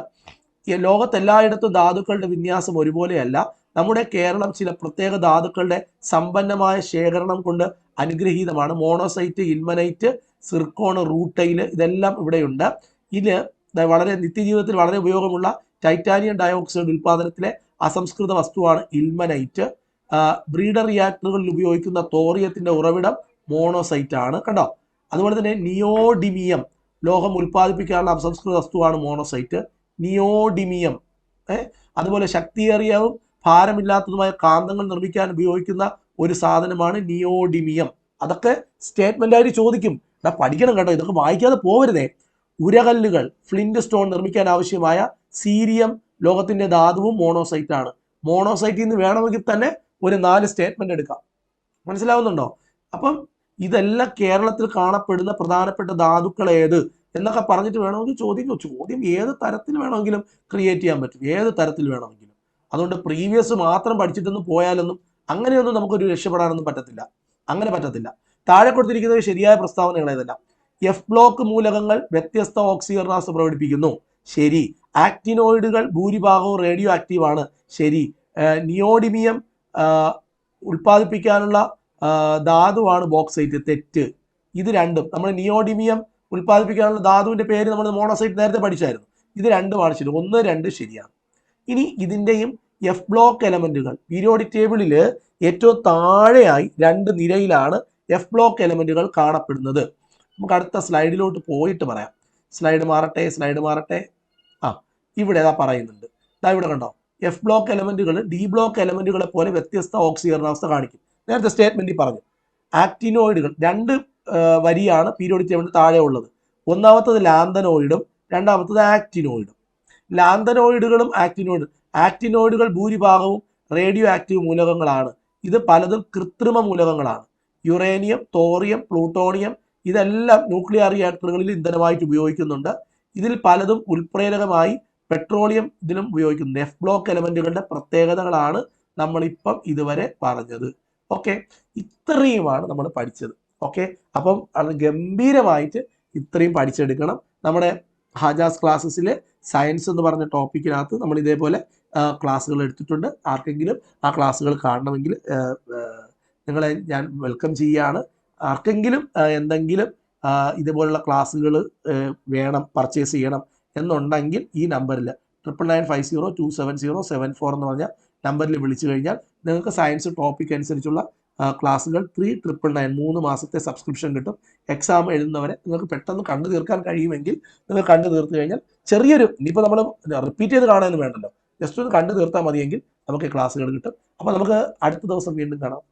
ലോകത്തെല്ലായിടത്തും ധാതുക്കളുടെ വിന്യാസം ഒരുപോലെയല്ല. നമ്മുടെ കേരളം ചില പ്രത്യേക ധാതുക്കളുടെ സമ്പന്നമായ ശേഖരണം കൊണ്ട് അനുഗ്രഹീതമാണ്. മോണോസൈറ്റ്, ഇൽമനൈറ്റ്, സിർക്കോൺ, റൂട്ടൈൽ ഇതെല്ലാം ഇവിടെയുണ്ട്. ഇത് വളരെ നിത്യജീവിതത്തിൽ വളരെ ഉപയോഗമുള്ള ടൈറ്റാനിയം ഡയോക്സൈഡ് ഉൽപ്പാദനത്തിലെ അസംസ്കൃത വസ്തുവാണ് ഇൽമനൈറ്റ്. ബ്രീഡർ റിയാക്ടറുകളിൽ ഉപയോഗിക്കുന്ന തോറിയത്തിന്റെ ഉറവിടം മോണോസൈറ്റ് ആണ്. കണ്ടോ? അതുപോലെ തന്നെ നിയോഡിമിയം ലോഹം ഉൽപ്പാദിപ്പിക്കാനുള്ള അസംസ്കൃത വസ്തുവാണ് മോണോസൈറ്റ്. നിയോഡിമിയം. അതുപോലെ ശക്തിയേറിയതും ഭാരമില്ലാത്തതുമായ കാന്തങ്ങൾ നിർമ്മിക്കാൻ ഉപയോഗിക്കുന്ന ഒരു സാധനമാണ് നിയോഡിമിയം. അതൊക്കെ സ്റ്റേറ്റ്മെന്റ് ആയിട്ട് ചോദിക്കും. പഠിക്കണം കേട്ടോ, ഇതൊക്കെ വായിക്കാതെ പോവരുതേ. ഉരകല്ലുകൾ, ഫ്ലിന്റ് സ്റ്റോൺ നിർമ്മിക്കാൻ ആവശ്യമായ സീരിയം ലോകത്തിന്റെ ധാതുവും മോണോസൈറ്റ് ആണ്. മോണോസൈറ്റിൽ നിന്ന് വേണമെങ്കിൽ തന്നെ ഒരു 4 സ്റ്റേറ്റ്മെന്റ് എടുക്കാം. മനസ്സിലാവുന്നുണ്ടോ? അപ്പം ഇതെല്ലാം കേരളത്തിൽ കാണപ്പെടുന്ന പ്രധാനപ്പെട്ട ധാതുക്കൾ ഏത് എന്നൊക്കെ പറഞ്ഞിട്ട് വേണമെങ്കിൽ ചോദ്യം ഏത് തരത്തിൽ വേണമെങ്കിലും ക്രിയേറ്റ് ചെയ്യാൻ പറ്റും, ഏത് തരത്തിൽ വേണമെങ്കിലും. അതുകൊണ്ട് പ്രീവിയസ് മാത്രം പഠിച്ചിട്ടൊന്നും പോയാലൊന്നും അങ്ങനെയൊന്നും നമുക്കൊരു രക്ഷപ്പെടാനൊന്നും പറ്റത്തില്ല. അങ്ങനെ പറ്റത്തില്ല. താഴെ കൊടുത്തിരിക്കുന്നത് ശരിയായ പ്രസ്താവനകൾ ഏതെല്ലാം? എഫ് ബ്ലോക്ക് മൂലകങ്ങൾ വ്യത്യസ്ത ഓക്സിജനാവസ്ഥ പ്രകടിപ്പിക്കുന്നു. ശരി. ആക്ടിനോയിഡുകൾ ഭൂരിഭാഗവും റേഡിയോ ആക്റ്റീവ് ആണ്. ശരി. നിയോഡിമിയം ഉൽപ്പാദിപ്പിക്കാനുള്ള ധാതുവാണ് ബോക്സൈറ്റ്. തെറ്റ്. ഇത് രണ്ടും നമ്മൾ നിയോഡിമിയം ഉൽപ്പാദിപ്പിക്കാനുള്ള ധാതുവിന്റെ പേര് നമ്മൾ മോണോസൈറ്റ് നേരത്തെ പഠിച്ചായിരുന്നു. ഇത് രണ്ടുമാണ് ശരി. 1, 2 ശരിയാണ്. ഇനി ഇതിന്റെയും എഫ് ബ്ലോക്ക് എലമെന്റുകൾ പീരിയോഡിക് ടേബിളിൽ ഏറ്റവും താഴെയായി 2 നിരയിലാണ് എഫ് ബ്ലോക്ക് എലമെന്റുകൾ കാണപ്പെടുന്നത്. നമുക്ക് അടുത്ത സ്ലൈഡിലോട്ട് പോയിട്ട് പറയാം. സ്ലൈഡ് മാറട്ടെ. ഇവിടെ പറയുന്നുണ്ട്. ഇവിടെ കണ്ടോ? എഫ് ബ്ലോക്ക് എലമെന്റുകൾ ഡി ബ്ലോക്ക് എലമെന്റുകളെ പോലെ വ്യത്യസ്ത ഓക്സിജനാവസ്ഥ കാണിക്കും. നേരത്തെ സ്റ്റേറ്റ്മെന്റിൽ പറഞ്ഞു. ആക്ടിനോയിഡുകൾ 2 വരിയാണ് പീരിയോഡിക് ടേബിളിൽ താഴെ ഉള്ളത്. ഒന്നാമത്തത് ലാന്തനോയിഡും രണ്ടാമത്തത് ആക്ടിനോയിഡും. ലാന്തനോയിഡുകളും ആക്ടിനോയിഡുകൾ ഭൂരിഭാഗവും റേഡിയോ ആക്റ്റീവ് മൂലകങ്ങളാണ്. ഇത് പലതും കൃത്രിമ മൂലകങ്ങളാണ്. യുറേനിയം, തോറിയം, പ്ലൂട്ടോണിയം ഇതെല്ലാം ന്യൂക്ലിയർ റിയാക്ടറുകളിൽ ഇന്ധനമായിട്ട് ഉപയോഗിക്കുന്നുണ്ട്. ഇതിൽ പലതും ഉൽപ്രേരകമായി പെട്രോളിയം ഇതിലും ഉപയോഗിക്കുന്നു. എഫ് ബ്ലോക്ക് എലമെന്റുകളുടെ പ്രത്യേകതകളാണ് നമ്മളിപ്പം ഇതുവരെ പറഞ്ഞത്. ഓക്കെ, ഇത്രയുമാണ് നമ്മൾ പഠിച്ചത്. ഓക്കെ, അപ്പം അത് ഗംഭീരമായിട്ട് ഇത്രയും പഠിച്ചെടുക്കണം. നമ്മുടെ ഹാജാസ് ക്ലാസ്സസിൽ സയൻസ് എന്ന് പറഞ്ഞ ടോപ്പിക്കിനകത്ത് നമ്മൾ ഇതേപോലെ ക്ലാസ്സുകൾ എടുത്തിട്ടുണ്ട്. ആർക്കെങ്കിലും ആ ക്ലാസ്സുകൾ കാണണമെങ്കിൽ നിങ്ങളെ ഞാൻ വെൽക്കം ചെയ്യുകയാണ്. ആർക്കെങ്കിലും എന്തെങ്കിലും ഇതുപോലുള്ള ക്ലാസ്സുകൾ വേണം, പർച്ചേസ് ചെയ്യണം എന്നുണ്ടെങ്കിൽ ഈ നമ്പറിൽ 9950270774 എന്ന് പറഞ്ഞ നമ്പറിൽ വിളിച്ചു കഴിഞ്ഞാൽ നിങ്ങൾക്ക് സയൻസ് ടോപ്പിക് അനുസരിച്ചുള്ള ക്ലാസ്സുകൾ 3 മാസത്തെ സബ്സ്ക്രിപ്ഷൻ കിട്ടും. എക്സാം എഴുതുന്നവരെ നിങ്ങൾക്ക് പെട്ടെന്ന് കണ്ടു തീർക്കാൻ കഴിയുമെങ്കിൽ നിങ്ങൾ കണ്ടു തീർത്ത് കഴിഞ്ഞാൽ ചെറിയൊരു, ഇനിയിപ്പോൾ നമ്മൾ റിപ്പീറ്റ് ചെയ്ത് കാണാനൊന്നും വേണ്ടല്ലോ, ജസ്റ്റ് ഒന്ന് കണ്ടു തീർത്താൽ മതിയെങ്കിൽ നമുക്ക് ക്ലാസ്സുകൾ കിട്ടും. അപ്പോൾ നമുക്ക് അടുത്ത ദിവസം വീണ്ടും കാണാം.